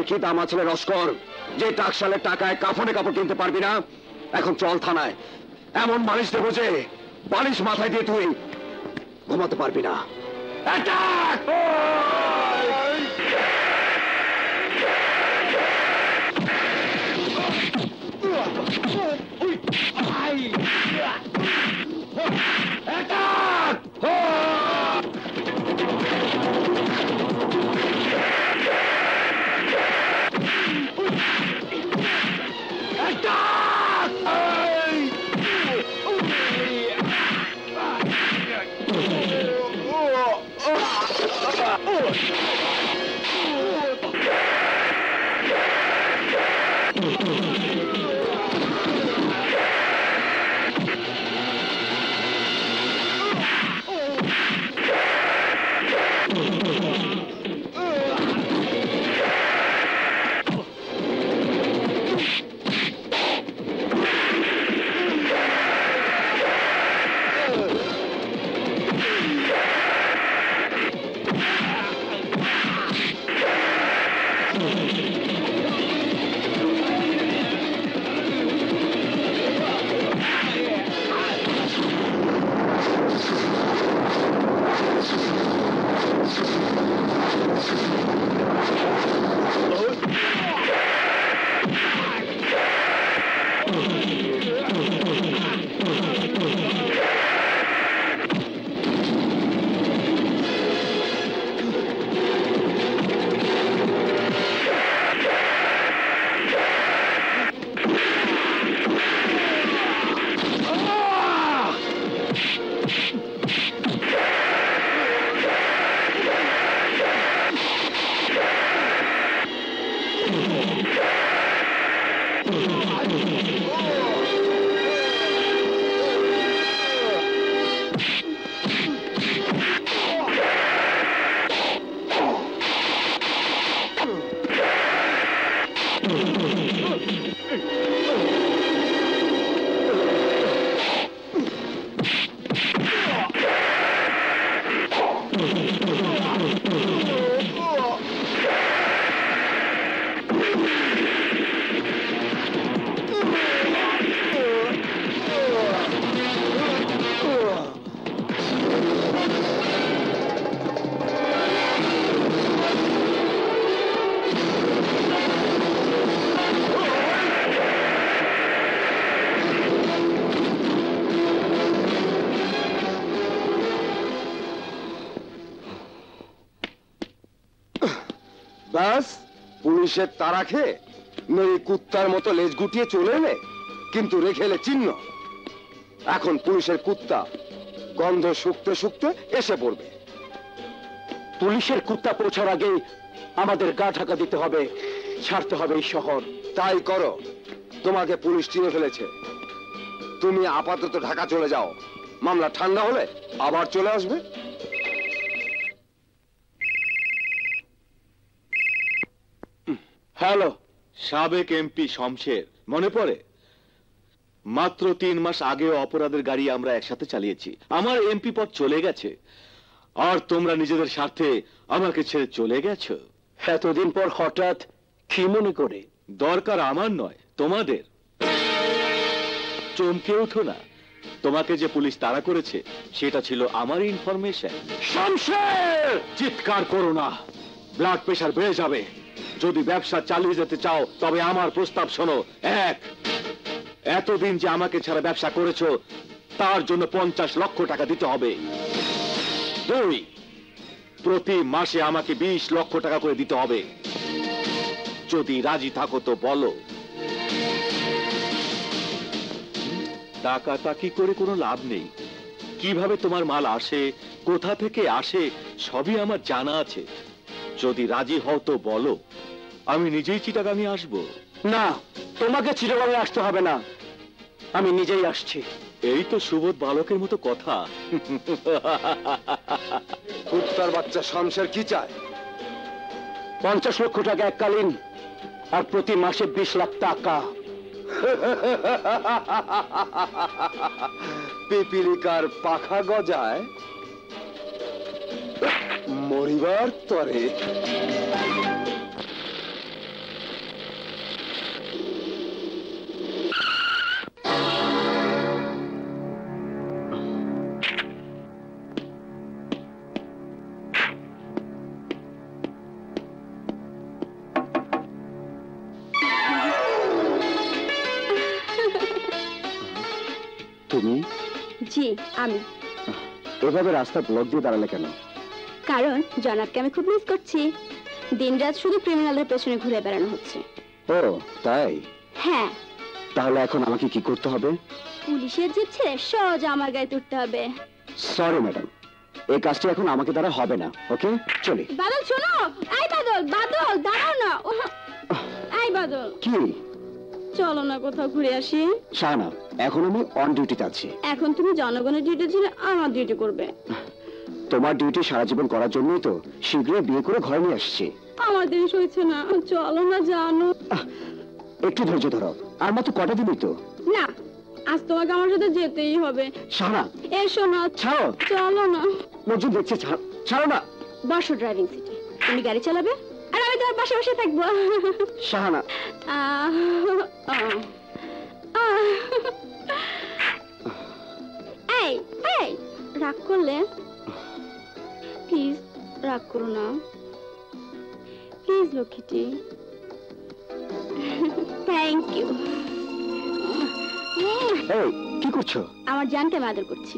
কি দাম আছে লস্কর, যে টাকশালের টাকায় কাফনে কাপড় কিনতে পারবি না? এখন চল থানায়, এমন বালিশ দেবো যে বালিশ মাথায় দিয়ে তুই ঘুমাতে পারবি না। বাস পুলিশের তাড়া খেয়ে মেয়ে কুত্তার মতো লেজ গুটিয়ে চলে এলে, কিন্তু রেখে এলে চিহ্ন। এখন পুলিশের কুত্তা গন্ধ শুকতে শুকতে এসে পড়বে। পুলিশের কুত্তা পৌঁছার আগে আমাদের গা ঢাকা দিতে হবে, ছাড়তে হবে এই শহর। তাই করো, তোমাকে পুলিশ চিনে ফেলেছে। তুমি আপাতত ঢাকা চলে যাও, মামলা ঠান্ডা হলে আবার চলে আসবে। হ্যালো, সাবেক এমপি শমশের, মনে পড়ে? মাত্র 3 মাস আগেও অপরাধের গাড়ি আমরা একসাথে চালিয়েছি। আমার এমপি পদ চলে গেছে, আর তোমরা নিজেদের স্বার্থে আমাকে ছেড়ে চলে গেছো। এতদিন পর হঠাৎ কি মনে করে? দরকার আমার নয়, তোমাদের। চমকে ওঠো না, তোমাকে যে পুলিশ তাড়া করেছে সেটা ছিল আমার ইনফরমেশন। শমশের! চিৎকার করো না, ব্লাড প্রেশার বেড়ে যাবে। যদি ব্যবসা চালিয়ে যেতে চাও তবে আমার প্রস্তাব শোনো। 1, এতদিন যে আমাকে ছাড়া ব্যবসা করেছো তার জন্য 50 লক্ষ টাকা দিতে হবে। 2, প্রতি মাসে আমাকে 20 লক্ষ টাকা করে দিতে হবে। যদি রাজি থাকো তো বলো। টাকাটাকি করে কোনো লাভ নেই। কিভাবে তোমার মাল আসে, কোথা থেকে আসে, সবই আমার জানা আছে। যদি রাজি হও তো বলো, আমি নিজেই চিটাগাঙে আসবো। না, তোমাকে চিটাগাঙে আসতে হবে না, আমি নিজেই আসছি। এই তো সুবোধ বালকের মতো কথা। কুত্তার বাচ্চা শমশের কি চায়? 50 লক্ষ টাকা এককালীন, আর প্রতি মাসে 20 লাখ টাকা। পিপিলিকার পাখা গজায়, মরিবার তরে। জি আমি। এভাবে রাস্তা ব্লক দিয়ে দাঁড়ালে কেন? কারণ জনাবকে আমি খুব মিস করছি। দিনরাত শুধু ক্রিমিনালদের পেছনে ঘুরে বেড়ানো হচ্ছে। ও তাই? হ্যাঁ। তাহলে এখন আমাকে কি করতে হবে? পুলিশের জিপ ছেড়ে সোজা আমার গায়ে তুলতে হবে। সরি ম্যাডাম, এই কাজটা এখন আমাকে দ্বারা হবে না। ওকে চলি। বাদল শোনো, এই বাদল, বাদল দাঁড়াও না। এই বাদল, কি? চলো না কোথাও ঘুরে আসি। শাহানা, এখন আমি অন ডিউটিতে আছি। এখন তুমি জনগণের ডিউটি ছিল, আমার ডিউটি করবে। তোমার ডিউটি সারা জীবন করার জন্যই তো শীঘ্রই বিয়ে করে ঘরে নিয়ে আসছি। আমার দিন সইছে না, চলো না জানো। একটু ধৈর্য ধরো, আর মাত্র কটা দিনই তো। না, আজ তোমাকে আমার সাথে যেতেই হবে। শাহানা এসো না। ছাড়ো। চলো না। মজুদ দেখছে, ছাড়ো না। বসো ড্রাইভিং সিটে, তুমি গাড়ি চালাবে আর আমি তোমার পাশে বসে থাকবো। শাহানা এই এই রাগ করলে প্লিজ রাগ করো না প্লিজ লক্ষ্মীটি। Thank you. এই কি করছো? আমার জানকে আমি আদর করছি।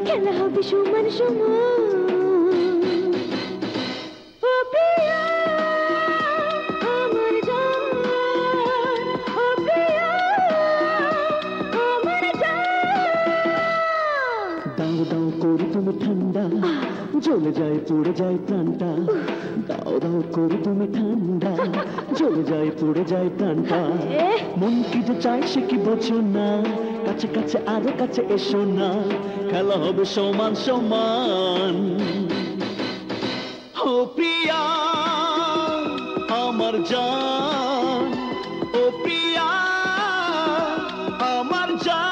খেলা হবে সমান সমান। ও প্রিয়া আমার জান, ও প্রিয়া আমার জান। দাও দাও করে তুমি ঠান্ডা, জ্বলে যায় পড়ে যায় প্রাণটা। দাও দাও করে তুমি ঠান্ডা, জ্বলে যায় পড়ে যায় প্রাণটা। মন কি যে চাই সে কি বোঝো না, কাছে কাছে আরো কাছে এসো না, খেলা হবে সমান সমান। ও প্রিয়া আমার জান, ও প্রিয়া আমার জান।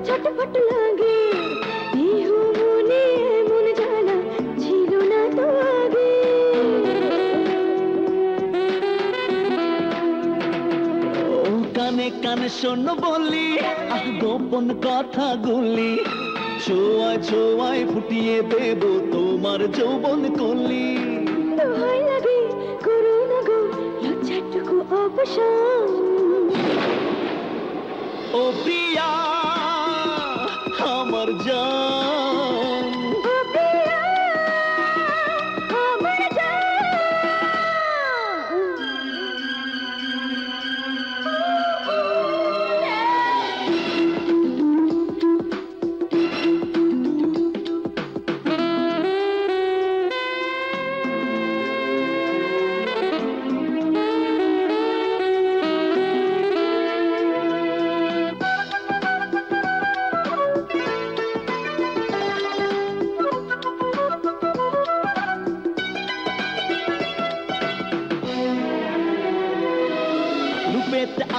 ছটফট লাগে বিহু মনে মন জানা ছিল না তো আগে। ও কানে কানে শোনো বলি গোপন কথা গুলি, ছোঁয়ায় ছোঁয়ায় ফুটিয়ে দেব তোমার যৌবন কলি। দোহাই লাগে করো না গো লজ্জাটুকু অবসান। ও প্রিয়া আমার জান, ও প্রিয়া আমার জান।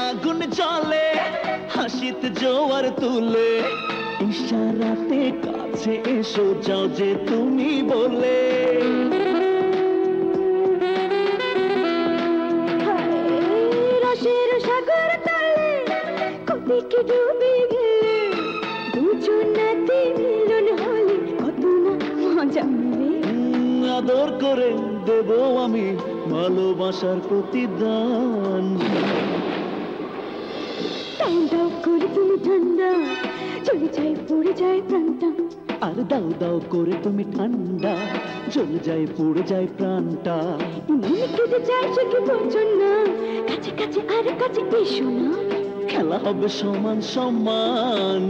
আগুন জ্বলে হাসিতে জোয়ার তুলে, ইশারাতে কাছে এসো যাও যে তুমি বলে। রসের সাগর তলে কবিকে ডুবে গেলে দুজনাতে আদর করে দেব আমি ভালোবাসার প্রতিদান। দাও দাও করে তুমি ঠান্ডা, চলে যায় পড়ে যায় প্রাণটা। আর দাও দাও করে তুমি ঠান্ডা, জ্বলে যায় পুড়ে যায় প্রাণটা। মনে কেঁদে যায় সে কি বোঝো না, কাছে কাছে আর কাছে এসো না। খেলা হবে সমান সমান।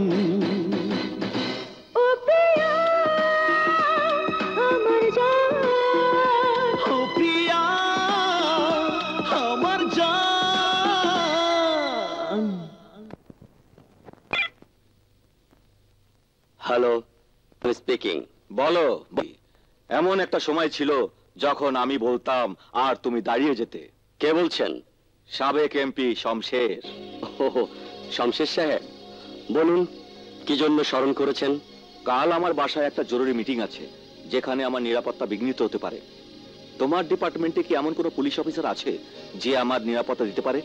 ও প্রিয়া আমার জান, ও প্রিয়া আমার জান। Hello, speaking. বলো। এমন একটা সময় ছিল যখন আমি বলতাম আর তুমি দাঁড়িয়ে যেতে। কে বলছেন? সাবেক এমপি শমশের। ও শমশের সাহেব, বলুন কি জন্য স্মরণ করেছেন? কাল আমার বাসায় একটা জরুরি মিটিং আছে, যেখানে আমার নিরাপত্তা বিঘ্নিত হতে পারে। তোমার ডিপার্টমেন্টে কি এমন কোনো পুলিশ অফিসার আছে যে আমার নিরাপত্তা দিতে পারে?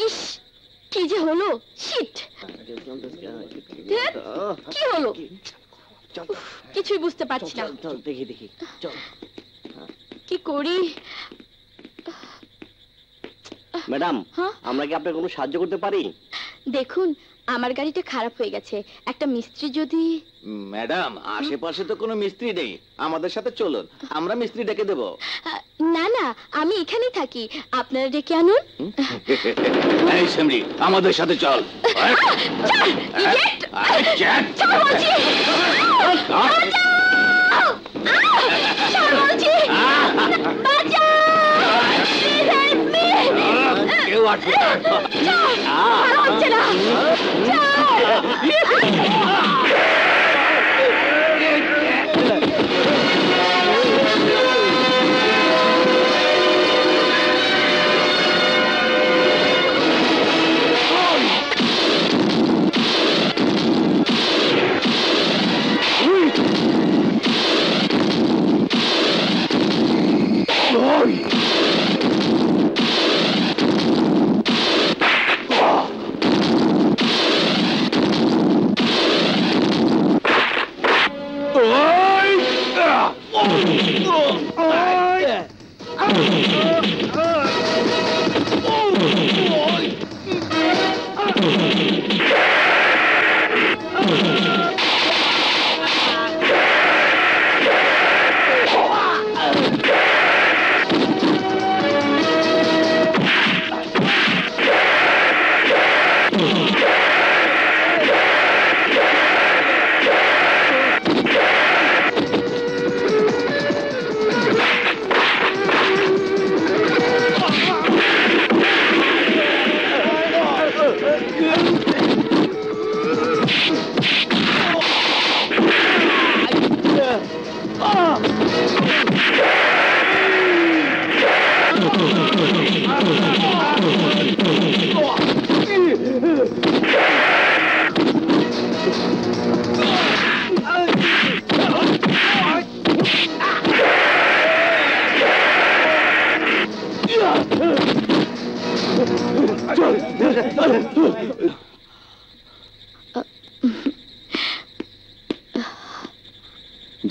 ইস কি যে হলো, শিট। কি হলো, কিছুই বুঝতে পারছি না। দেখি দেখি চল। কি করি? ম্যাডাম, হ্যাঁ? আমরা কি আপনাকে কোনো সাহায্য করতে পারি? দেখুন আমার গাড়িটা খারাপ হয়ে গেছে, একটা মিস্ত্রি যদি। ম্যাডাম, আশেপাশে তো কোনো মিস্ত্রি নেই, আমাদের সাথে চলুন, আমরা মিস্ত্রি ডেকে দেব। না না, আমি এখানেই থাকি, আপনারা ডেকে আনুন। এই সেমরি, আমাদের সাথে চল। কেউ আসবে না।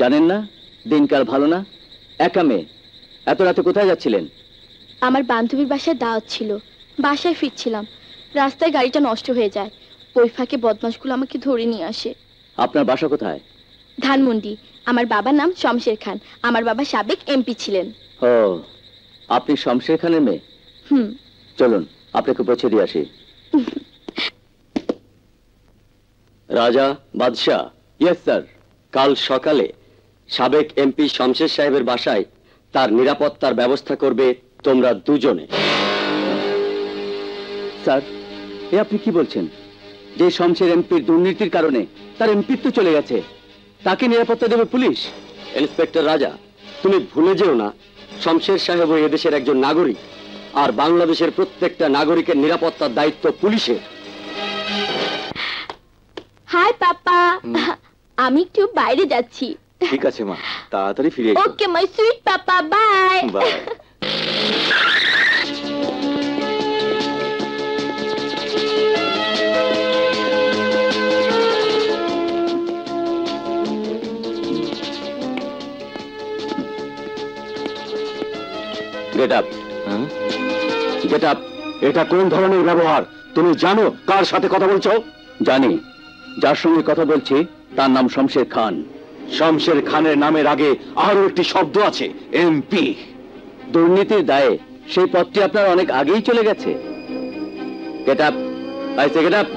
জানেন না দিনকাল ভালো না, একা মেয়ে, এত রাতে কোথায় যাচ্ছিলেন? আমার বান্ধবীর বাসায় দাওয়াত ছিল, বাসায় ফিরছিলাম, রাস্তায় গাড়িটা নষ্ট হয়ে যায়, ওই ফাঁকে বদমাশগুলো আমাকে ধরে নিয়ে আসে। আপনার বাসা কোথায়? ধানমন্ডি। আমার বাবার নাম শমশের খান, আমার বাবা সাবেক এমপি ছিলেন। ও, আপনি শমশের খানের মেয়ে? হুম। চলুন আপনাকে পৌঁছে দিয়ে আসি। রাজা, বাদশাহ। Yes sir. কাল সকালে সাবেক এমপি শমশের সাহেবের বাসায় তার নিরাপত্তার ব্যবস্থা করবে তোমরা দুজনে। স্যার, এ আপনি কি বলছেন? যে শমশের এমপির দুর্নীতির কারণে তার এমপিত্ব চলে গেছে, তাকে নিরাপত্তা দেবে পুলিশ? ইন্সপেক্টর রাজা, তুমি ভুলে যেও না শমশের সাহেব এদেশের একজন নাগরিক, আর বাংলাদেশের প্রত্যেকটা নাগরিকের নিরাপত্তার দায়িত্ব পুলিশের। হাই পাপা, আমি একটু বাইরে যাচ্ছি। ঠিক আছে মা, তাড়াতাড়ি ফিরে এসো। Okay my sweet papa, bye. Bye. Get up, get up. এটা কোন ধরনের ব্যবহার? তুমি জানো কার সাথে কথা বলছো? জানি, যার সঙ্গে কথা বলছি তার নাম শমশের খান। শমশের খানের নামের আগে আরো একটি শব্দ আছে, এমপি। দুর্নীতির দায়ে সেই পদটি আপনার অনেক আগেই চলে গেছে। Get up, I say get up.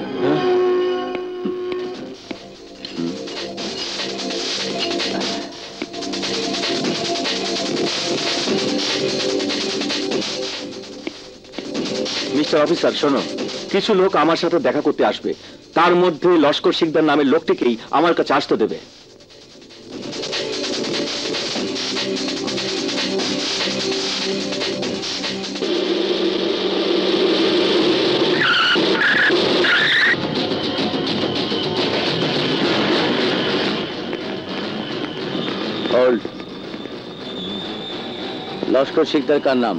Mister officer, শোনো, কিছু লোক আমার সাথে দেখা করতে আসবে। তার মধ্যে লস্কর শিকদার নামের লোকটিকেই আমার কাছে আসতে দেবে। হোল্ড। লস্কর শিকদার কার নাম?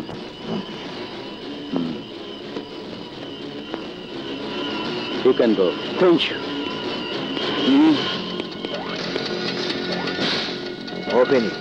You can go. Thank you. Open it.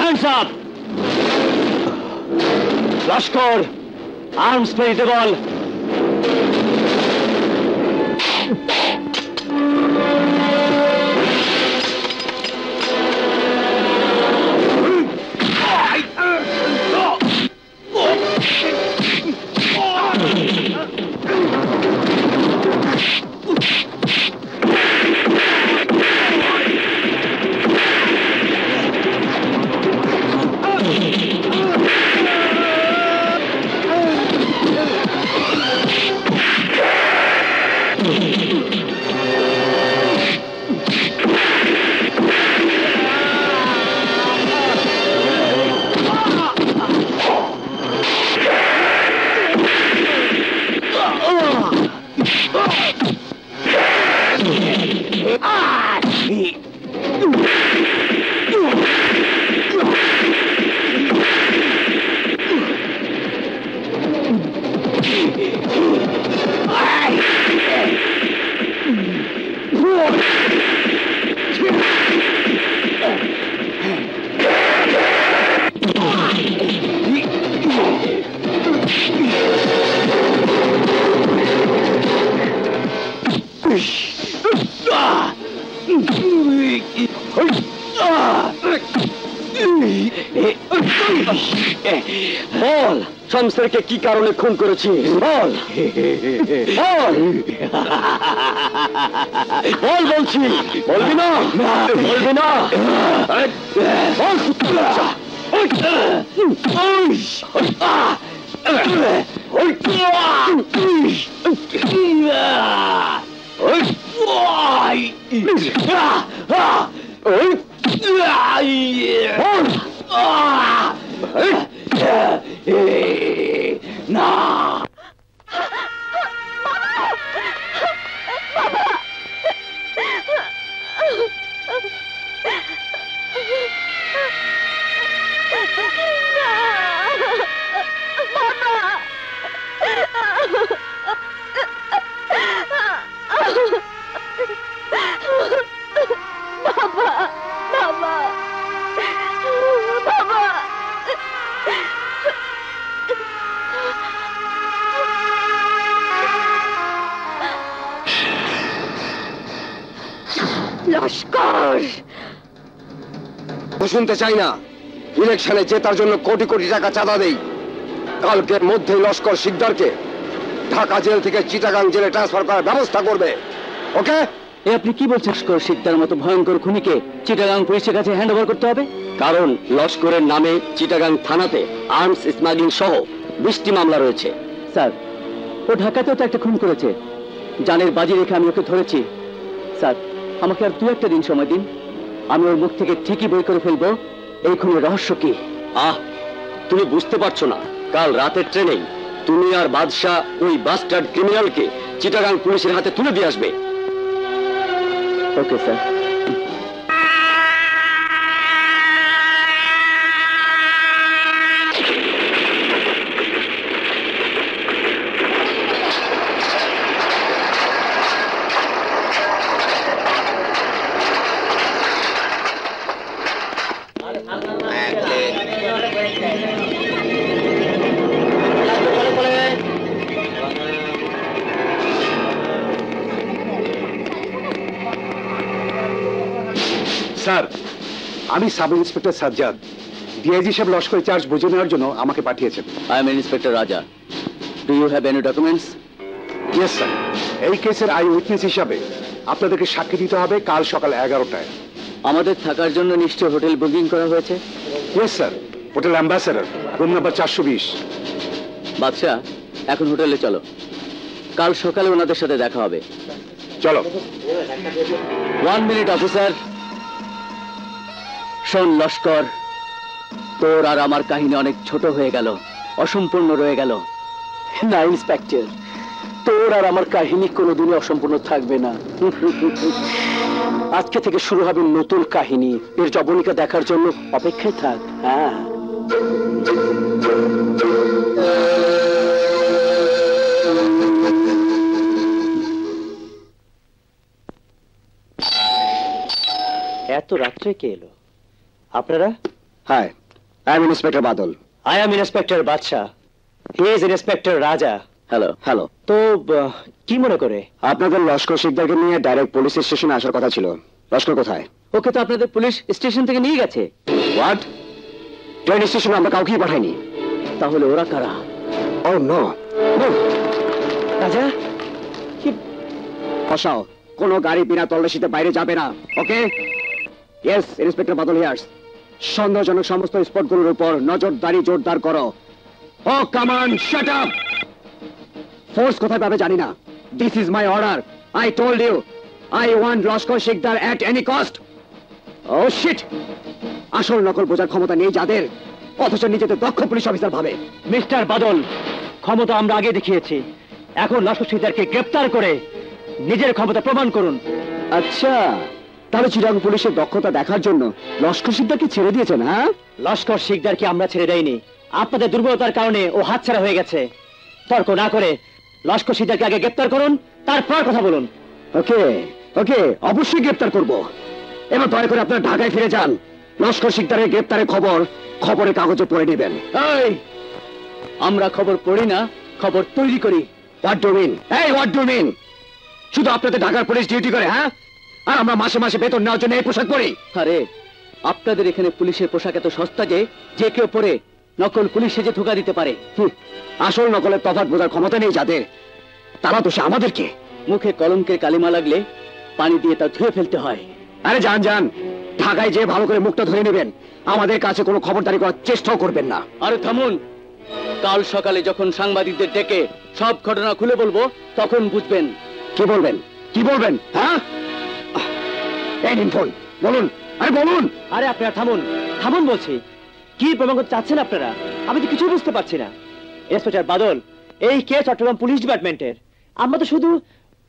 Hands up! Lashkar, arms veritable. বল, শমশেরকে কি কারণে খুন করেছিস? বল, বল, বল বলছি। বলবি না? বলবি না? না। লস্কর, শুনতে চাই না। ইলেকশনে জেতার জন্য কোটি কোটি টাকা চাঁদা দেই। কালকের মধ্যেই লস্কর শিকদারকে ঢাকা জেল থেকে চিটাগাং জেলে ট্রান্সফার করার ব্যবস্থা করবে। ওকে? এ আপনি কি বলছেন? লস্কর শিকদার মতো ভয়ঙ্কর খুনিকে চিটাগাং পুলিশের কাছে হ্যান্ড ওভার করতে হবে? কারণ লস্করের নামে চিটাগাং থানাতে আর্মস স্মাগলিং সহ 20টি মামলা রয়েছে। স্যার, ও ঢাকাতেও তো একটা খুন করেছে। জানের বাজি রেখে আমি ওকে ধরেছি। স্যার, আমাকে আর 2-1 দিন সময় দিন, আমি ওর মুখ থেকে ঠিকই বই করে ফেলবো এই খুনের রহস্য কি। তুমি বুঝতে পারছো না, কাল রাতের ট্রেনেই তুমি আর বাদশাহ ওই বাস্টার্ড ক্রিমিনালকে চিটাগাং পুলিশের হাতে তুলে দিয়ে আসবে। Okay sir. স্যার, আমি সাব ইন্সপেক্টর সাজ্জাদ। ডিআইজি সাহেব লস্কর চার্জ বুঝে নেওয়ার জন্য আমাকে পাঠিয়েছেন। I am inspector Raja. Do you have any documents? Yes sir. এই কেসের আই উইটনেস হিসাবে আপনাদেরকে সাক্ষী দিতে হবে কাল সকাল 11টায়। আমাদের থাকার জন্য নিশ্চয় হোটেল বুকিং করা হয়েছে? Yes sir, hotel ambassador, room number 420। বাদশাহ, এখন হোটেলে চলো, কাল সকালে ওনাদের সাথে দেখা হবে। চলো। 1 মিনিট অফিসার। শোন লস্কর, তোর আর আমার কাহিনী অনেক ছোট হয়ে গেল, অসম্পূর্ণ রয়ে গেল। না ইন্সপেক্টর, তোর আর আমার কাহিনী কোনোদিনই অসম্পূর্ণ থাকবে না। আজকে থেকে শুরু হবে নতুন কাহিনী। এর জবনিকা দেখার জন্য অপেক্ষায় থাক। হ্যাঁ, এত রাত্রে কে এলো? আপনারা? Hi, I am inspector Badal. I am inspector Badshah. He is inspector Raja. Hello. Hello. তো কি মনে করে? আপনাদের লস্কর শিকদারকে নিয়ে ডাইরেক্ট পুলিশ স্টেশনে আসার কথা ছিল। লস্কর কোথায়? ওকে তো আপনাদের পুলিশ স্টেশন থেকে নিয়ে গেছে। হোয়াট? ট্রেন স্টেশনে আমরা কাউকেই পাঠাইনি। তাহলে ওরা কারা? ও নো। রাজা, বসাও, কোনো গাড়ি বিনা তল্লাশিতে বাইরে যাবে না। ওকে? ইয়েস, ইন্সপেক্টর বাদল হিয়ার্স। সন্দেহজনক সমস্ত স্পটগুলোর উপর নজরদারি জোরদার করো। ও কামান, শাট আপ। ফোর্স কোথায় পাবে জানি না। This is my order. I told you, I want Laskar Sikdar at any cost. Oh shit! আসল নকল বোঝার ক্ষমতা নেই যাদের, অথচ নিজেদের দক্ষ পুলিশ অফিসার ভাবে। মিস্টার বাদল, ক্ষমতা আমরা আগে দেখিয়েছি। এখন লস্কর শিকদারকে গ্রেফতার করে নিজের ক্ষমতা প্রমাণ করুন। আচ্ছা, তাহলে চিটাগং পুলিশের দক্ষতা দেখার জন্য লস্কর শিকদারকে ছেড়ে দিয়েছেন? হ্যাঁ, লস্কর শিকদারকে আমরা ছেড়ে দেইনি। আপনাদের দুর্বলতার কারণে ও হাতছাড়া হয়ে গেছে। তর্ক না করে লস্কর শিকদারকে আগে গ্রেফতার করুন, তারপর কথা বলুন। ওকে ওকে, অবশ্যই গ্রেফতার করব। এবার দয়া করে আপনারা ঢাকায় ফিরে যান। লস্কর শিকদারের গ্রেফতারের খবর খবরের কাগজে পড়ে নেবেন। এই, আমরা খবর পড়ি না, খবর তৈরি করি। What do mean? এই হোয়াট ডু মিন? শুধু আপনাদের ঢাকার পুলিশ ডিউটি করে, হ্যাঁ? আর আমরা মাসে মাসে বেতন নেওয়ার জন্য এই পোশাক পরি। আরে, আপনাদের এখানে পুলিশের পোশাক এত সস্তা যে যে কেউ পরে নকল পুলিশ সেজে ধোকা দিতে পারে। আসল নকলের তফাৎ বোঝার ক্ষমতা নেই যাদের, তারা তো সে আমাদেরকে। মুখে কলঙ্কের কালিমা লাগলে পানি দিয়ে তা ধুয়ে ফেলতে হয়। আরে যান যান, ঢাকায় যে ভালো করে মুখটা ধরে নেবেন, আমাদের কাছে কোনো খবরদারি করার চেষ্টাও করবেন না। আরে থামুন, কাল সকালে যখন সাংবাদিকদের ডেকে সব ঘটনা খুলে বলবো তখন বুঝবেন। কি বলবেন? কি বলবেন? হ্যাঁ, এই নিন ফোন, বলুন। আরে বলুন। আরে আপনারা থামুন, থামুন বলছি। কি প্রমাণ করতে চাচ্ছেন আপনারা? আমি তো কিছু বুঝতে পারছি না। ইন্সপেক্টর বাদল, এই কেস চট্টগ্রাম পুলিশ ডিপার্টমেন্টের। আমরা তো শুধু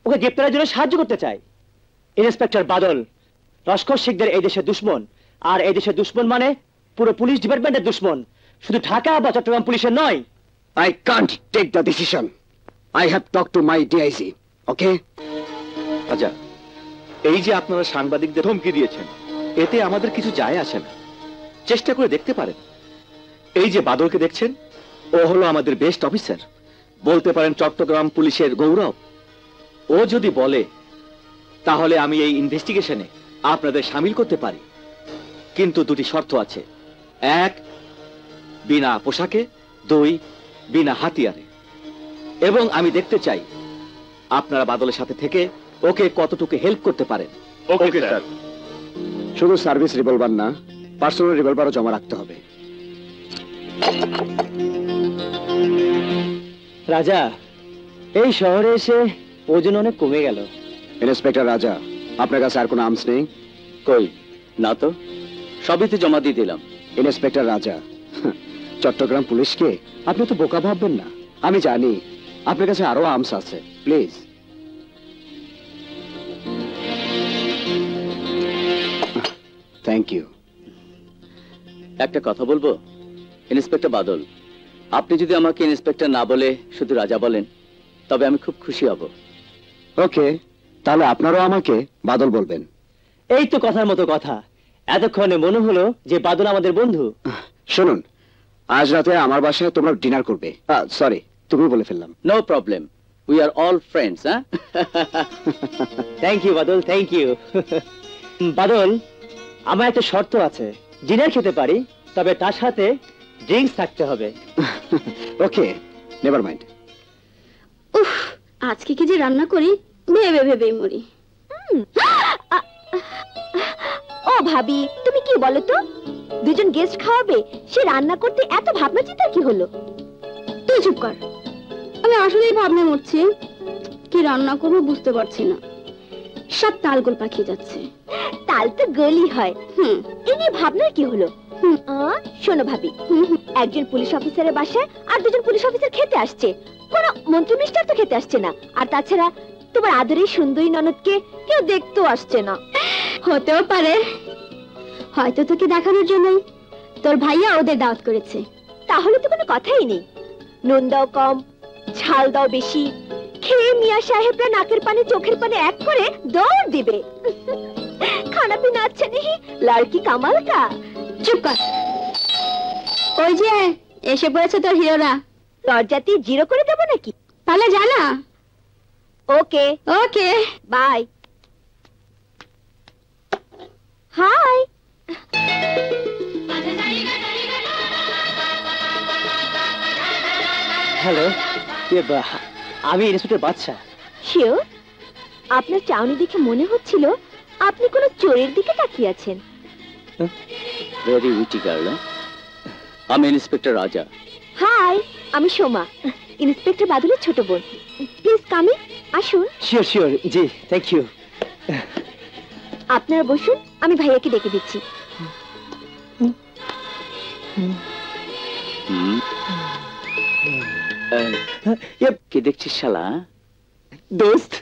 ওকে গ্রেপ্তারের জন্য সাহায্য করতে চাই। ইন্সপেক্টর বাদল, লস্কর শিকদার এই দেশের দুশ্মন, আর এই দেশের দুশ্মন মানে পুরো পুলিশ ডিপার্টমেন্টের দুশ্মন, শুধু ঢাকা বা চট্টগ্রাম পুলিশের নয়। I can't take the decision. I have talked to my DIC. Okay? আচ্ছা, এই যে আপনারা সাংবাদিকদের ধমকি দিয়েছেন, এতে আমাদের কিছু যায় আসে না। চেষ্টা করে দেখতে পারেন। এই যে বাদলকে দেখছেন, ও হলো আমাদের বেস্ট অফিসার, বলতে পারেন চট্টগ্রাম পুলিশের গৌরব। ও যদি বলে তাহলে আমি এই ইনভেস্টিগেশনে আপনাদের সামিল করতে পারি, কিন্তু দুটি শর্ত আছে। 1, বিনা পোশাকে, 2, বিনা হাতিয়ারে। এবং আমি দেখতে চাই আপনারা বাদলের সাথে থেকে ওকে কতটুকু হেল্প করতে পারেন। Okay sir. শুধু সার্ভিস রিভলভার না, পার্সোনাল রিভলভারও জমা রাখতে হবে। রাজা, এই শহরে এসে ওজন অনেক কমে গেল। ইন্সপেক্টর রাজা, আপনার কাছে আর কোনো আর্মস নেই? কই না তো, সবই তো জমা দিয়ে দিলাম। ইন্সপেক্টর রাজা, চট্টগ্রাম পুলিশকে আপনি তো বোকা ভাববেন না। আমি জানি আপনার কাছে আরো আর্মস আছে। প্লিজ। Thank you. একটা কথা বলবো ইন্সপেক্টর বাদল, আপনি যদি আমাকে ইন্সপেক্টর না বলে শুধু রাজা বলেন তবে আমি খুব খুশি হব। ওকে, তাহলে আপনারাও আমাকে বাদল বলবেন। এই তো কথার মতো কথা। এতক্ষণে মনে হলো যে বাদল আমাদের বন্ধু। শুনুন, আজ রাতে আমার বাসায় তোমরা ডিনার করবে। সরি, তুমি বলে ফেললাম। No problem, we are all friends. হ্যাঁ, thank you Badal, thank you. Badal, আমার একটা শর্ত আছে। ডিনার খেতে পারি, তবে তার সাথে ড্রিঙ্কস থাকতে হবে। ওকে, নেভার মাইন্ড। উফ, আজকে কি যে রান্না করি ভেবে ভেবেই মরি। ও ভাবি, তুমি কি বলো তো? দুজন গেস্ট খাওয়াবে, সে রান্না করতে এত ভাবনা চিন্তা কি হলো? তুই চুপ কর। আমি আসলেই ভাবনা মরছি, কি রান্না করবো বুঝতে পারছি না। সব তালগোল পাকিয়ে যাচ্ছে। তাল তো গলি হয়। এ নিয়ে ভাবনার কি হলো? শোনো ভাবি, একজন পুলিশ অফিসারের বাসায় আর দুজন পুলিশ অফিসার খেতে আসছে। কোনো মন্ত্রী মিস্টার তো খেতে আসছে না। আর তাছাড়া তোমার আদরের সুন্দরী ননদকে কেউ দেখতেও আসছে না। হতেও পারে, হয়তো তোকে দেখানোর জন্যই তোর ভাইয়া ওদের দাওয়াত করেছে। তাহলে তো কোনো কথাই নেই। নুন দাও কম, ঝাল দাও বেশি, খেয়ে মিয়া সাহেবরা নাকের পানে চোখের পানে এক করে দৌড় দিবে। খানা পিনা আচ্ছা নেই, লড়কি কামাল কা। চুপ কর। ওই যে এসে পড়েছে তোর হিরোরা। লজ্জাতি জিরো করে দেবো নাকি? তাহলে জানা। ওকে ওকে, বাই। হাই। হ্যালো, আমি ইন্সপেক্টর বাদশা। শিওর? আপনার চাউনি দেখে মনে হচ্ছিল আপনি কোনো চোরের দিকে তাকিয়ে আছেন। Very witty girl. আমি ইন্সপেক্টর রাজা। হাই, আমি সোমা, ইন্সপেক্টর বাদলের ছোট বোন। প্লিজ কামি, আসুন। শিওর শিওর, জি থ্যাংক ইউ। আপনারা বসুন, আমি ভাইয়াকে ডেকে দিচ্ছি। কি দেখছিস শালা? দোস্ত,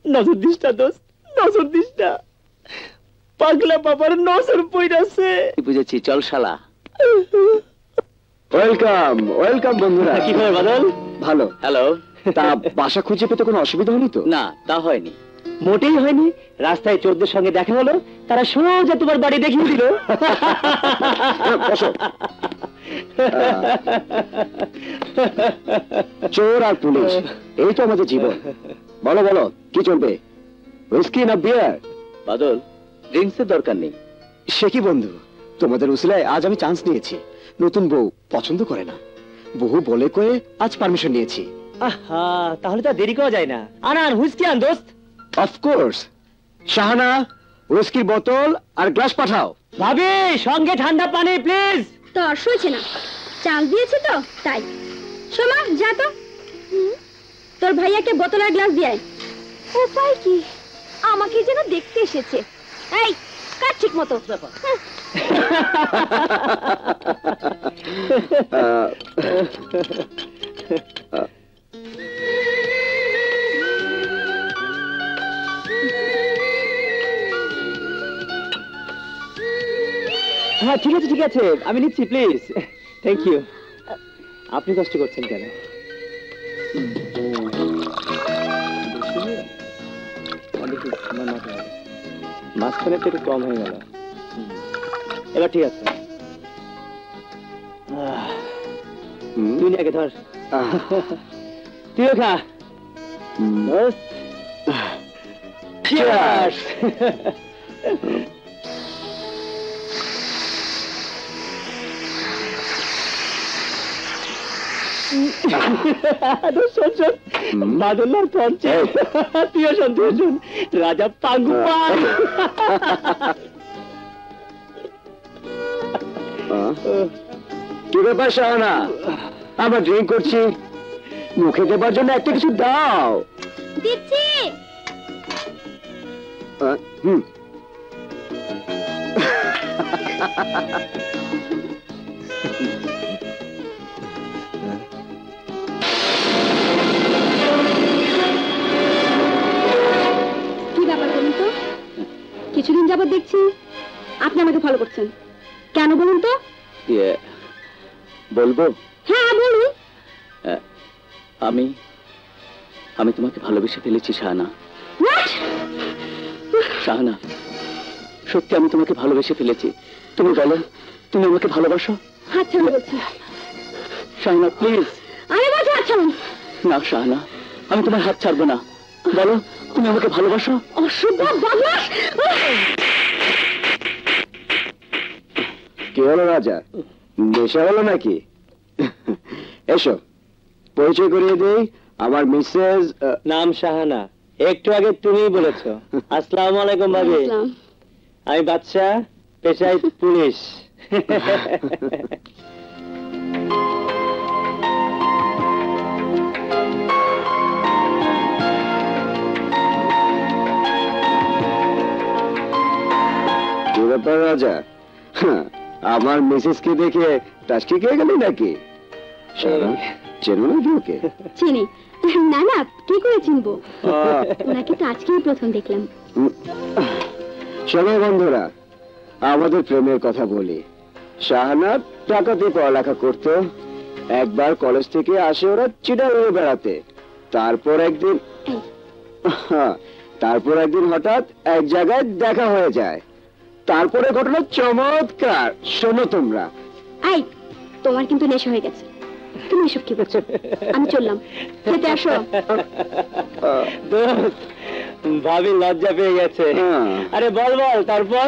নজর দিস না দোস্ত, নজর দিস না। পাগলা বাবার নজর পড়াছে। বুঝেছি, চল শালা। ওয়েলকাম ওয়েলকাম বন্ধুরা। কি খবর বাদল? ভালো। হ্যালো। তা বাসা খুঁজে পেতে কোনো অসুবিধা হয়নি তো? না, তা হয়নি। মোটেই হয়নি। রাস্তায় চোরদের সঙ্গে দেখা হলো, তারা সোজা তোমার বাড়ি দেখিয়ে দিল। বসো। চোর আর পুলিশ, এই তো আমাদের জীবন। বলো বলো, কি চলবে? হুইস্কি না বিয়ার? বাদল, ড্রিঙ্কস এর দরকার নেই। সে কি বন্ধু, তোমাদের উসিলায় আজ আমি চান্স নিয়েছি। নতুন বউ পছন্দ করে না, বহু বলে কয়ে আজ পারমিশন নিয়েছি। আহা, তাহলে তো দেরি করা যায় না। আনান হুইস্কি আন দোস্ত। অফকোর্স। শাহানা, হুইস্কির বোতল আর গ্লাস পাঠাও। ভাবি, সঙ্গে ঠান্ডা পানি প্লিজ। তো আর সইছে না, চাল দিয়েছে তো তাই। সোমা, যা তো তোর ভাইয়াকে বোতল আর গ্লাস দিয়ে আয়। উপায় কি? আমাকে যেন দেখতে এসেছে। এই, কাট ঠিক মতো। হ্যাঁ ঠিক আছে ঠিক আছে, আমি নিচ্ছি প্লিজ। Thank you. আপনি কষ্ট করছেন কেন? মাঝখানে একটু কম হয়ে গেল। এবার ঠিক আছে। তুই আগে ধর। তুইও খা। Cheers! বাদলার পঞ্চে তুইও শোন, তুইও শোন, রাজা পাঙ্গু পাই। কি ব্যাপার শাহানা, আমরা ড্রিঙ্ক করছি, মুখে দেবার জন্য একটা কিছু দাও। দিচ্ছি। হুম। কি ব্যাপার বলুন তো? কিছুদিন যাবত দেখছি আপনি আমাকে ফলো করছেন, কেন বলুন তো? বলবো? হ্যাঁ বলুন। আমি আমি তোমাকে ভালোবেসে ফেলেছি শাহানা। What? শাহানা, সত্যি আমি তোমাকে ভালোবেসে ফেলেছি। তুমি বলো, তুমি আমাকে ভালোবাসো? হাত ছাড়ুন বলছি। শাহানা প্লিজ। আমি বলছি হাত ছাড়ুন। না শাহানা, আমি তোমার হাত ছাড়বো না। বলো, তুমি আমাকে ভালোবাসো? অসভ্য বদমাশ! কি হলো রাজা, নেশা হলো নাকি? এসো পরিচয় করিয়ে দেই, আমার মিসেস। নাম শাহানা, একটু আগে তুমিই বলেছো। আসসালামু আলাইকুম ভাবি। আসসালাম। আমি বাদশা, পেশায় পুলিশ। কি ব্যাপার রাজা, আমার মিসেসকে দেখে টাস্কি খেয়ে গেলি নাকি? শাহানা, চেনো নাকি ওকে? চিনি না। না, কি করে চিনবো? ওনাকে তো আজকেই প্রথম দেখলাম। শোনো বন্ধুরা, আমাদের প্রেমের কথা বলি। শাহানা ঢাকাতে পড়ালেখা করতো, একবার কলেজ থেকে আসে ওরা চিটাগাং বেড়াতে। তারপর একদিন হঠাৎ এক জায়গায় দেখা হয়ে যায়। তারপরে ঘটনা চমৎকার, শোনো তোমরা। আই, তোমার কিন্তু নেশা হয়ে গেছে। তুমি এসব কি করছো? আমি চললাম, খেতে আসো। ভাবি লজ্জা পেয়ে গেছে। আরে বল বল, তারপর?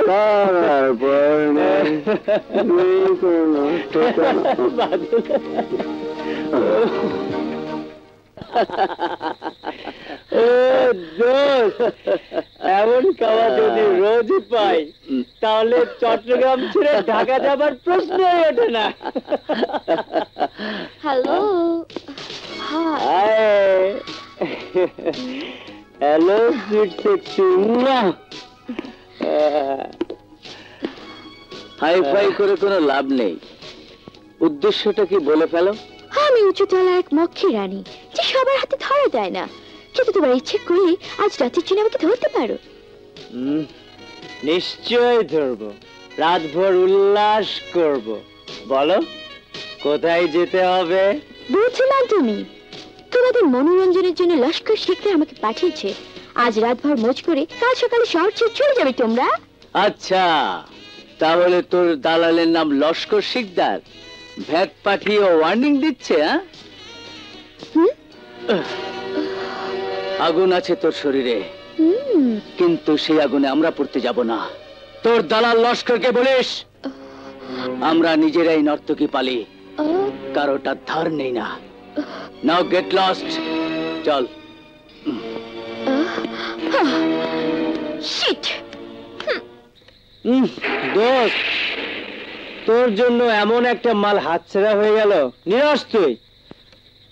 এমন খাওয়া যদি রোজই পাই, তাহলে চট্টগ্রাম ছেড়ে ঢাকা যাবার প্রশ্নই ওঠে না। Hello. Hello sweet sexy. Hi fi করে কোনো লাভ নেই, উদ্দেশ্যটা কি বলে ফেলো। আমি উঁচুতলা এক মক্ষী রানী, যে সবার হাতে ধরা দেয় না, কিন্তু তোমার ইচ্ছে করলে আজ রাতের জন্য আমাকে ধরতে পারো। নিশ্চয় ধরবো, রাতভর উল্লাস করব। বলো কোথায় যেতে হবে? বুঝলাম তুমি তোমাদের মনোরঞ্জনের জন্য লস্কর শিখতে আমাকে পাঠিয়েছে। আজ রাতভর মোজ করে কাল সকালে শহর ছেড়ে চলে যাবে তোমরা। আচ্ছা, তাহলে তোর দালালের নাম লস্কর শিকদার ভ্যাট পাঠিয়ে ওয়ার্নিং দিচ্ছে? আগুন আছে তোর শরীরে, কিন্তু সেই আগুনে আমরা পড়তে যাব না। তোর দালাল লস্করকে বলিস আমরা নিজেরাই নর্তকী পালি, কারোটার ধার নেই না। নাও গেট লস্ট, চল। শিট! দোস্ত, তোর জন্য এমন একটা মাল হাতছাড়া হয়ে গেল। নিরস তুই।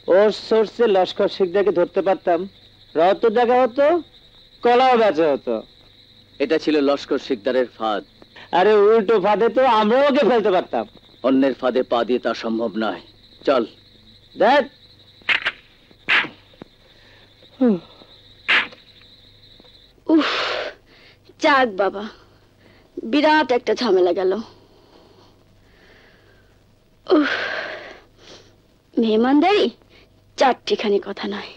ওর সোর্সে লস্কর শিকদারকে ধরতে পারতাম, রত দেখা হতো, কলাও বেচা হতো। এটা ছিল লস্কর শিকদারের ফাঁদ। আরে উল্টো ফাঁদে তো আমরা ওকে ফেলতে পারতাম। অন্যের ফাঁদে পা দিয়ে তা সম্ভব নয়। চল। দেখ, উফ, যাক বাবা, বিরাট একটা ঝামেলা গেল। উফ, মেহমানদারি চারটিখানি কথা নয়।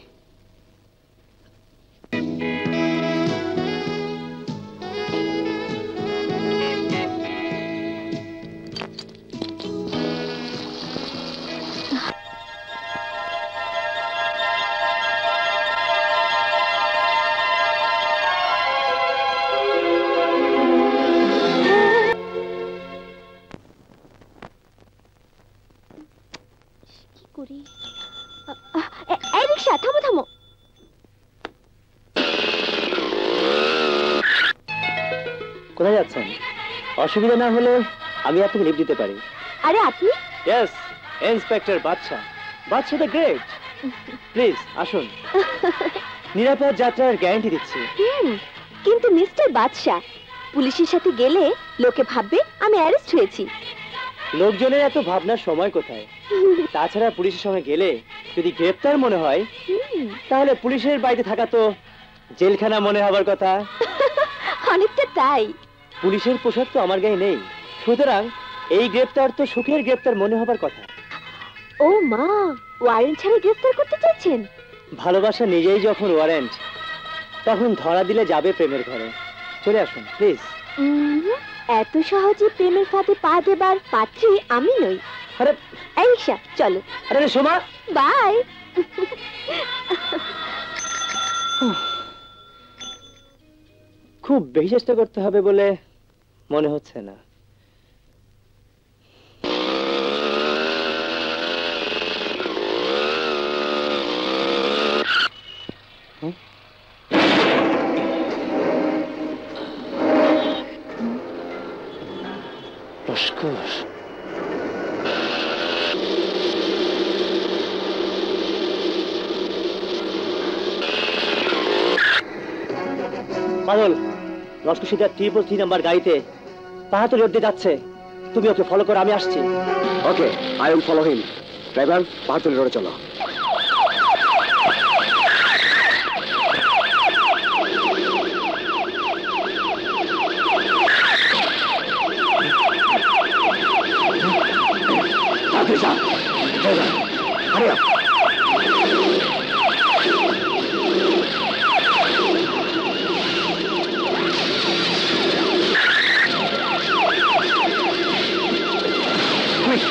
কি করি? কোথায় যাচ্ছেন? অসুবিধা না হলে আমি আপনাকে লিফট দিতে পারি। আরে আপনি? Yes, inspector Badsha, Badsha the great. Please আসুন, নিরাপদ যাত্রার গ্যারান্টি দিচ্ছি। কিন্তু মিস্টার বাদশা, পুলিশের সাথে গেলে লোকে ভাববে আমি অ্যারেস্ট হয়েছি। লোকজনের এত ভাবনার সময় কোথায়? তাছাড়া পুলিশের সঙ্গে গেলে যদি গ্রেপ্তার মনে হয়, তাহলে পুলিশের বাড়িতে থাকা তো জেলখানা মনে হবার কথা। অনেকটা তাই। পুলিশের পোশাক তো আমার গায়ে নেই, সুতরাং এই গ্রেপ্তার তো সুখের গ্রেপ্তার মনে হবার কথা। ও মা, ওয়ারেন্ট ছাড়া গ্রেফতার করতে চাইছেন? ভালোবাসা নিজেই যখন ওয়ারেন্ট, তখন ধরা দিলে যাবে প্রেমের ঘরে। চলে আসুন প্লিজ। এত সহজে প্রেমের ফাঁদে পা দেবার পাত্রী আমি নই। আরে এই রিক্সা, চলো। আরে সোমা, বাই। খুব বেশি চেষ্টা করতে হবে বলে মনে হচ্ছে না। লস্কর, বাদল, লস্কর সিদ্ধা 333 নাম্বার গাড়িতে পাহাড় রোড দিয়ে যাচ্ছে। তুমি ওকে ফলো করো, আমি আসছি। Okay, I will follow him. Driver, Pahartali রোডে চলো। Hurry up. Quick.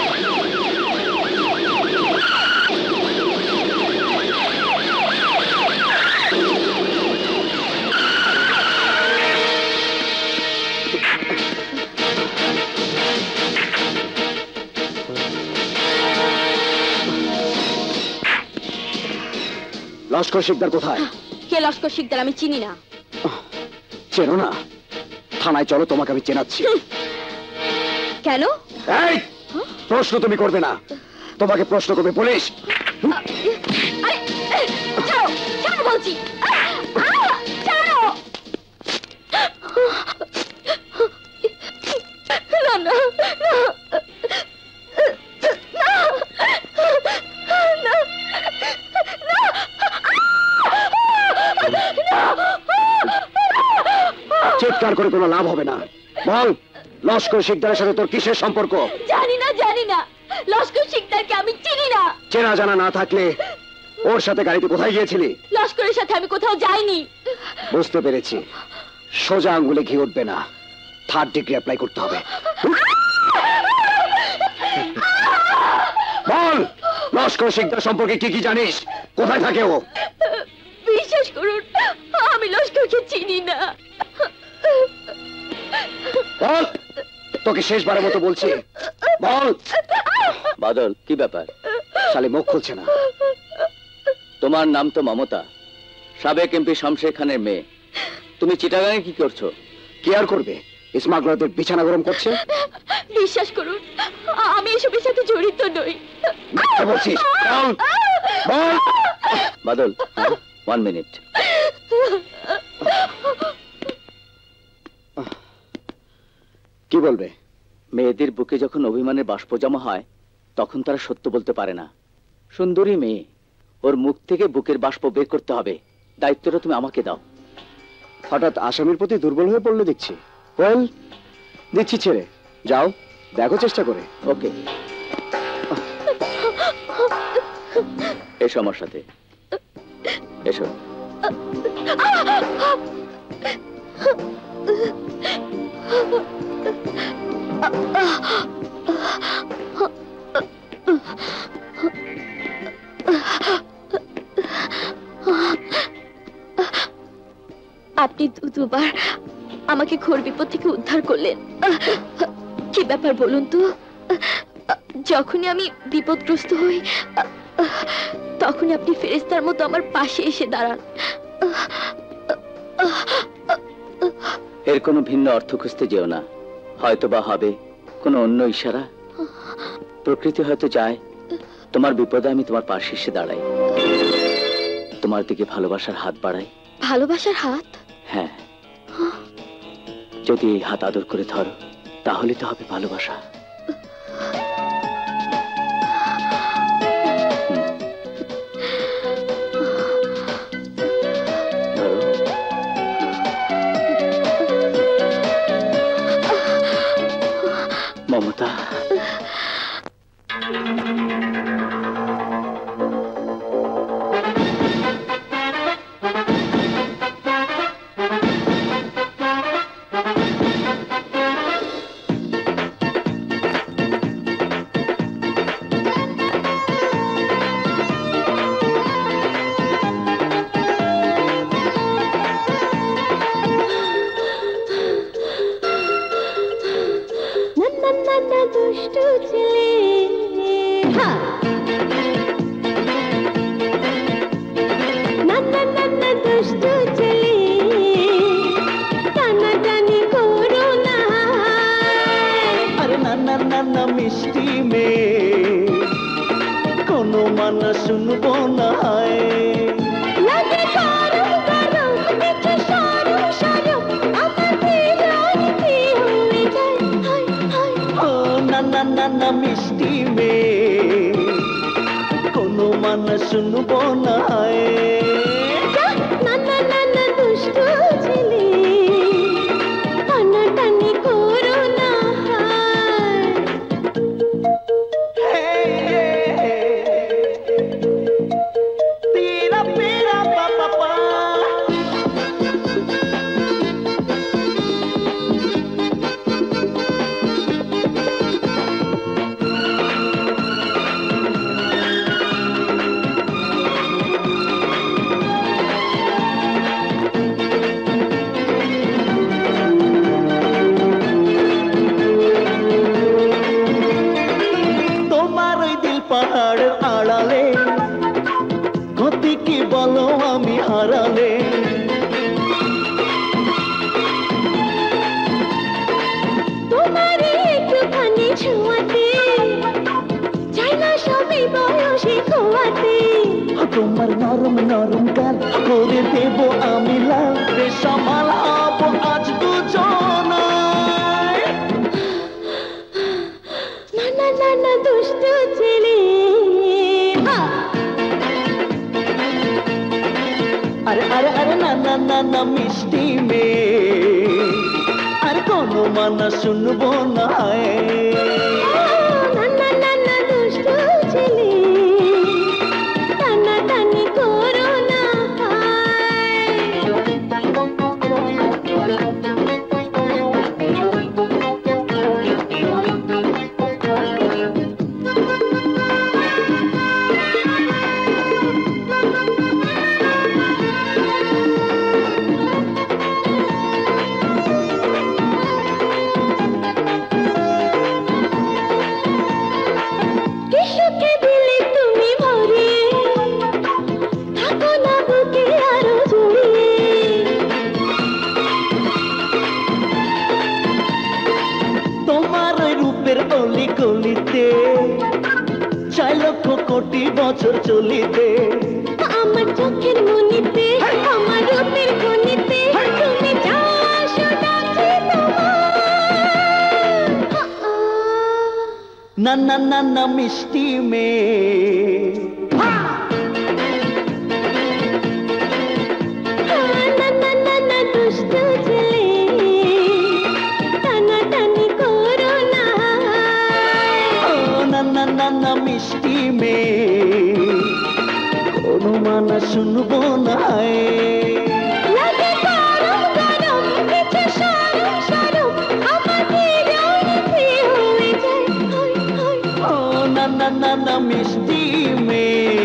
Laskar Sikdar কোথায়? কে লস্কর শিকদার? আমি চিনি না। চেনো না? থানায় চলো, তোমাকে আমি চেনাচ্ছি। কেন? এই, প্রশ্ন তুমি করবে না, তোমাকে প্রশ্ন করবে পুলিশ। ছাড়ো, ছাড়ো বলছি। ছাড়ো। না না চিৎকার করে কোনো লাভ হবে না। বল, লস্কর শিকদারের সাথে তোর কিসের সম্পর্ক? জানি না, জানি না। লস্কর শিকদারকে আমি চিনি না। চেনা জানা না থাকলে ওর সাথে গাড়িতে কোথায় গিয়েছিলি? লস্করের সাথে আমি কোথাও যাইনি। বুঝতে পেরেছি, সোজা আঙ্গুলে ঘি উঠবে না, 3rd ডিগ্রি অ্যাপ্লাই করতে হবে। বল, লস্কর শিকদার সম্পর্কে কি কি জানিস? কোথায় থাকে ও? বিশ্বাস করুন, আমি লস্করকে চিনি না। বল, তোকে শেষবারের মতো বলছি, বল। বাদল, কি ব্যাপার? শালি মুখ খুলছে না। তোমার নাম তো মমতা, সাবেক এমপি শামশের খানের মেয়ে। তুমি চিটাগাঙে কি করছো? কি আর করবে, স্মাগলারদের বিছানা গরম করছে। বিশ্বাস করুন, আমি এসবের সাথে জড়িত নই। মিথ্যে বলছিস, বল, বল। বাদল, 1 মিনিট। কি বলবে? মেয়েদের বুকে যখন অভিমানের বাষ্প জমা হয়, তখন তারা সত্য বলতে পারে না। সুন্দরী মেয়ে, ওর মুখ থেকে বুকের বাষ্প বের করতে হবে। দায়িত্বটা তুমি আমাকে দাও। হঠাৎ আসামির প্রতি দুর্বল হয়ে পড়লো দেখছি। ওয়েল, দিচ্ছি ছেড়ে, যাও, দেখো চেষ্টা করে। ওকে, এসো আমার সাথে, এসো। আপনি দুবার আমাকে ঘোর বিপদ থেকে উদ্ধার করলেন। কি ব্যাপার বলুন তো? যখনই আমি বিপদগ্রস্ত হই, তখনই আপনি ফেরেশতার মতো আমার পাশে এসে দাঁড়ান। এর কোনো ভিন্ন অর্থ খুঁজতে যেও না, হয়তো বা হবে কোনো অন্য ইশারা। প্রকৃতি হয়তো চায় তোমার বিপদে আমি তোমার পাশে এসে দাঁড়াই, তোমার দিকে ভালোবাসার হাত বাড়াই। ভালোবাসার হাত? হ্যাঁ, যদি এই হাত আদর করে ধরো তাহলে তো হবে ভালোবাসা। মমতা, দুষ্টু ছেলে, দুষ্টু ছেলে, টানাটানি করো না। আরে না না না না মিষ্টি মেয়ে, কোনো মানা শুনবো না। লাগে গরম গরম, কিছু সরম সরম, আমার বিরক্তি হয়ে যায়। হায় হায়, ও না না না না মিষ্টি মেয়ে, কোনো মানা শুনবো না। না না না না দুষ্টু ছেলে, টানাটানি করো না। তেরা পেরা পা পা পা। তোমার ওই দিল পাহাড়ের আড়ালে, ক্ষতি কি বলো আমি হারালে। তোমার একটুখানি ছোঁয়াতে, চাই না সবই বয়সে খোয়াতে। তোমার নরম নরম গাল করে দেব আমি লাল, বেসামাল হব আজ দুজনায়। না না না না দুষ্টু ছেলে, আরে আরে আরে না না না না মিষ্টি মেয়ে, আর কোনো মানা শুনবো না। না না না না দুষ্টু ছেলে, টানাটানি করো না। কিসুকে দিলে তুমি ভরিয়ে, থাকো না বুকে আরো জড়িয়ে। তোমার ওই রূপের অলি গলিতে, 4 লক্ষ কোটি বছর চলিতে। আমার চোখের মনিতে, আমার রূপের খনিতে, তুমি যাস ডাকে তোমার। না না না না মিষ্টি মেয়ে, না না না না দুষ্টু ছেলে, টানাটানি করো না। ও না না না না মিষ্টি মেয়ে, কোনো মানা শুনবো না। লাগে গরম গরম, কিছু সরম সরম, আমার বিরক্তি হয়ে যায়। হায় হায়, ও না না না না মিষ্টি মেয়ে,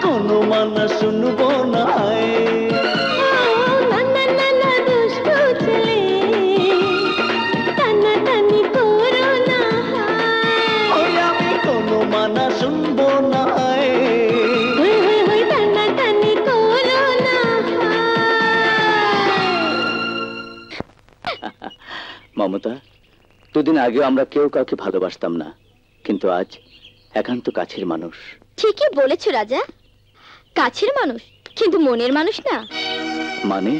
কোনো মানা শুনবো না। না না না না দুষ্টু ছেলে, টানাটানি করো না। ওই আমি কোনো মানা শুনবো না। টানাটানি করো মমতা, দুদিন আগেও আমরা কেউ কাউকে ভালোবাসতাম না, কিন্তু আজ একান্ত কাছের মানুষ। ঠিকই বলেছো রাজা, কাছের মানুষ কিন্তু মনের মানুষ না। মানে?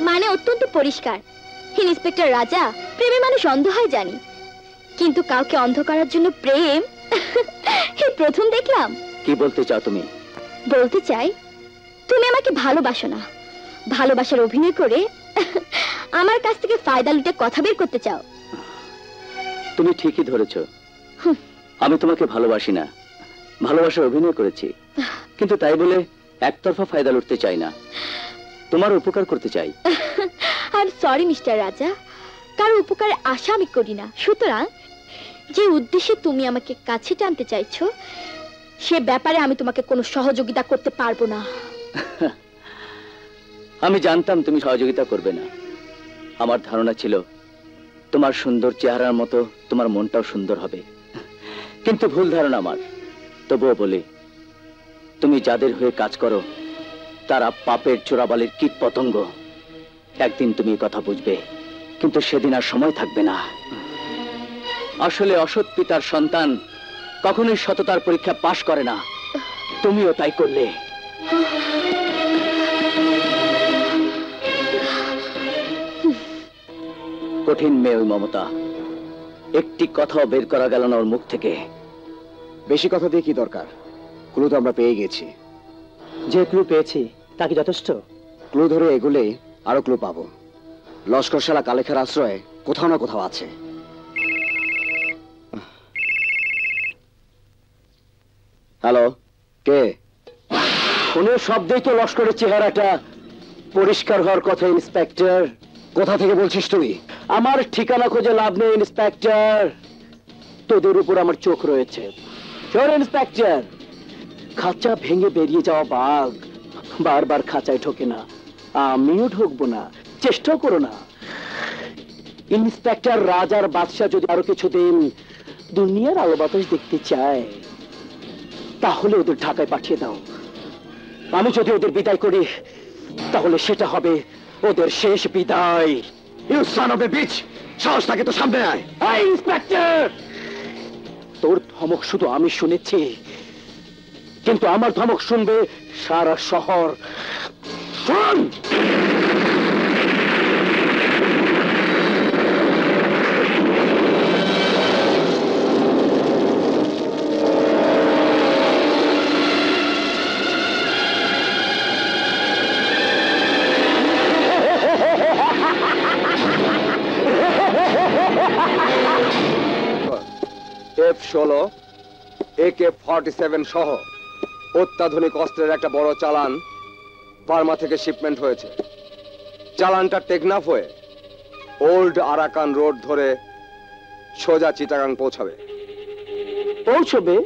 মানে অত্যন্ত পরিষ্কার। ইন্সপেক্টর রাজা, প্রেমে মানুষ অন্ধ হয় জানি, কিন্তু কাউকে অন্ধ করার জন্য প্রেম এই প্রথম দেখলাম। কি বলতে চাও তুমি? বলতে চাই, তুমি আমাকে ভালোবাসো না, ভালোবাসার অভিনয় করে আমার কাছ থেকে ফায়দা লুটে কথা বের করতে চাও। তুমি ঠিকই ধরেছ, আমি তোমাকে ভালোবাসি না, ভালোবাসার অভিনয় করেছি, কিন্তু তাই বলে একতরফা ফায়দা লুটতে চাই না, তোমার উপকার করতে চাই। আই এম সরি মিস্টার রাজা, কারো উপকারের আশা আমি করি না। সুতরাং যে উদ্দেশ্যে তুমি আমাকে কাছে টানতে চাইছো, সে ব্যাপারে আমি তোমাকে কোনো সহযোগিতা করতে পারবো না। আমি জানতাম তুমি সহযোগিতা করবে না। আমার ধারণা ছিল তোমার সুন্দর চেহারার মতো তোমার মনটাও সুন্দর হবে, কিন্তু ভুল ধারণা আমার। তবুও বলি, তুমি যাদের হয়ে কাজ করো তারা পাপের চোরাবালির কীট পতঙ্গ। একদিন তুমি কথা বুঝবে, কিন্তু সেদিন আর সময় থাকবে না। আসলে অসৎ পিতার সন্তান কখনোই সততার পরীক্ষা পাশ করে না, তুমিও তাই করলে। কঠিন মেয়ে ওই মমতা, একটি কথাও বের করা গেল না ওর মুখ থেকে। বেশি কথা দিয়ে কি দরকার, ক্লু তো আমরা পেয়ে গেছি। যে ক্লু পেয়েছি তা কি যথেষ্ট? ক্লু ধরে এগুলে আরো ক্লু পাবো। লস্কর শালা কালেখার আশ্রয়ে কোথাও না কোথাও আছে। হ্যালো, কে? ফোনের শব্দেই তো লস্করের চেহারাটা পরিষ্কার হওয়ার কথা। ইন্সপেক্টর, কোথা থেকে বলছিস তুই? আমার ঠিকানা খুঁজে লাভ নেই ইন্সপেক্টর, তোদের উপর আমার চোখ রয়েছে। শোন ইন্সপেক্টর, খাঁচা ভেঙে বেরিয়ে যাওয়া বাঘ বারবার খাঁচায় ঢোকে না, আমিও ঢুকবো না, চেষ্টাও করো না। ইন্সপেক্টর রাজার বাদশা যদি আরো কিছুদিন দুনিয়ার আলো বাতাস দেখতে চায়, তাহলে ওদের ঢাকায় পাঠিয়ে দাও। আমি যদি ওদের বিদায় করি, তাহলে সেটা হবে ওদের শেষ বিদায়। You son of a bitch, সাহস থাকে তো সামনে আয়। এই ইন্সপেক্টর, তোর ধমক শুধু আমি শুনেছি, কিন্তু আমার ধমক শুনবে সারা শহর। শোন, F-16, AK-47 সহ অত্যাধুনিক অস্ত্রের একটা বড় চালান বার্মা থেকে শিপমেন্ট হয়েছে। চালানটা টেকনাফ হয়ে ওল্ড আরাকান রোড ধরে সোজা চিটাগাং পৌঁছাবে। পৌঁছবে?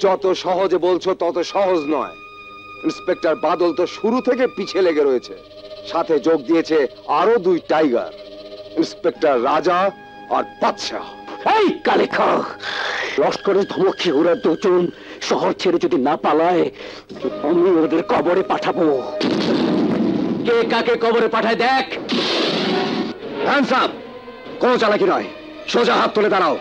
যত সহজে বলছো তত সহজ নয়। ইন্সপেক্টর বাদল তো শুরু থেকে পিছে লেগে রয়েছে, সাথে যোগ দিয়েছে আরো 2 টাইগার, ইন্সপেক্টর রাজা আর বাদশা। এই কালেখা, লস্করের ধমক খেয়ে ওরা দুজন শহর ছেড়ে যদি না পালায়, আমি ওদের কবরে পাঠাবো। কে কাকে কবরে পাঠায় দেখ। হ্যান্ডস আপ, কোনো চালাকি নয়, সোজা হাত তুলে দাঁড়াও।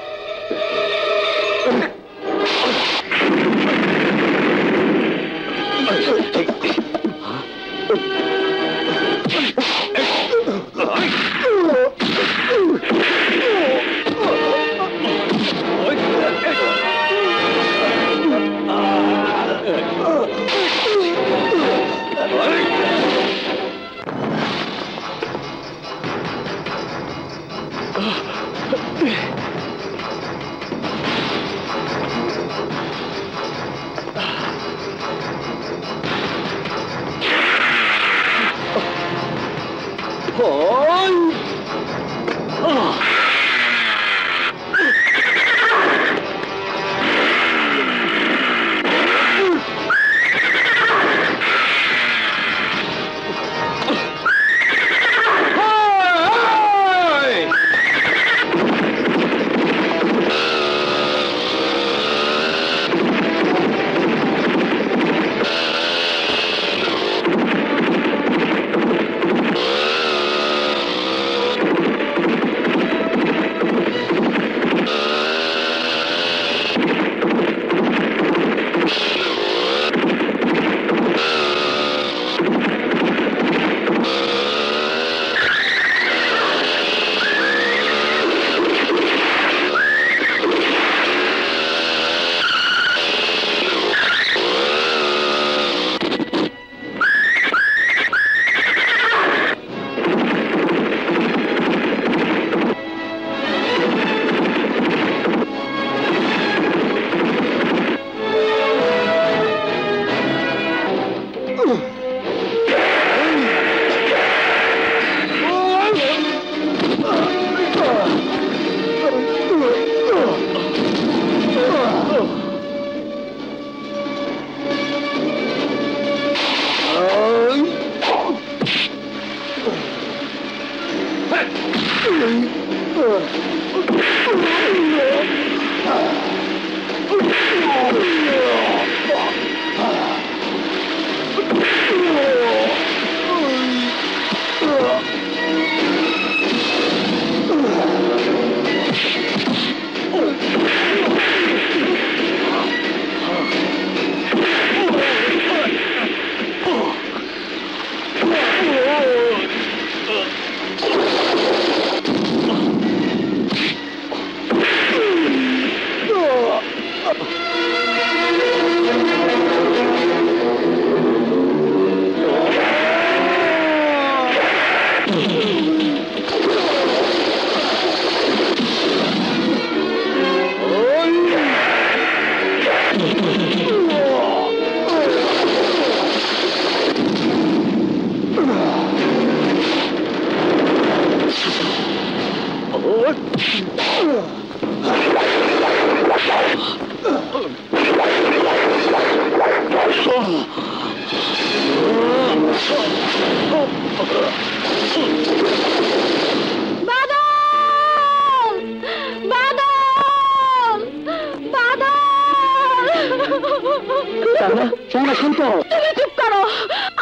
তুমি চুপ করো,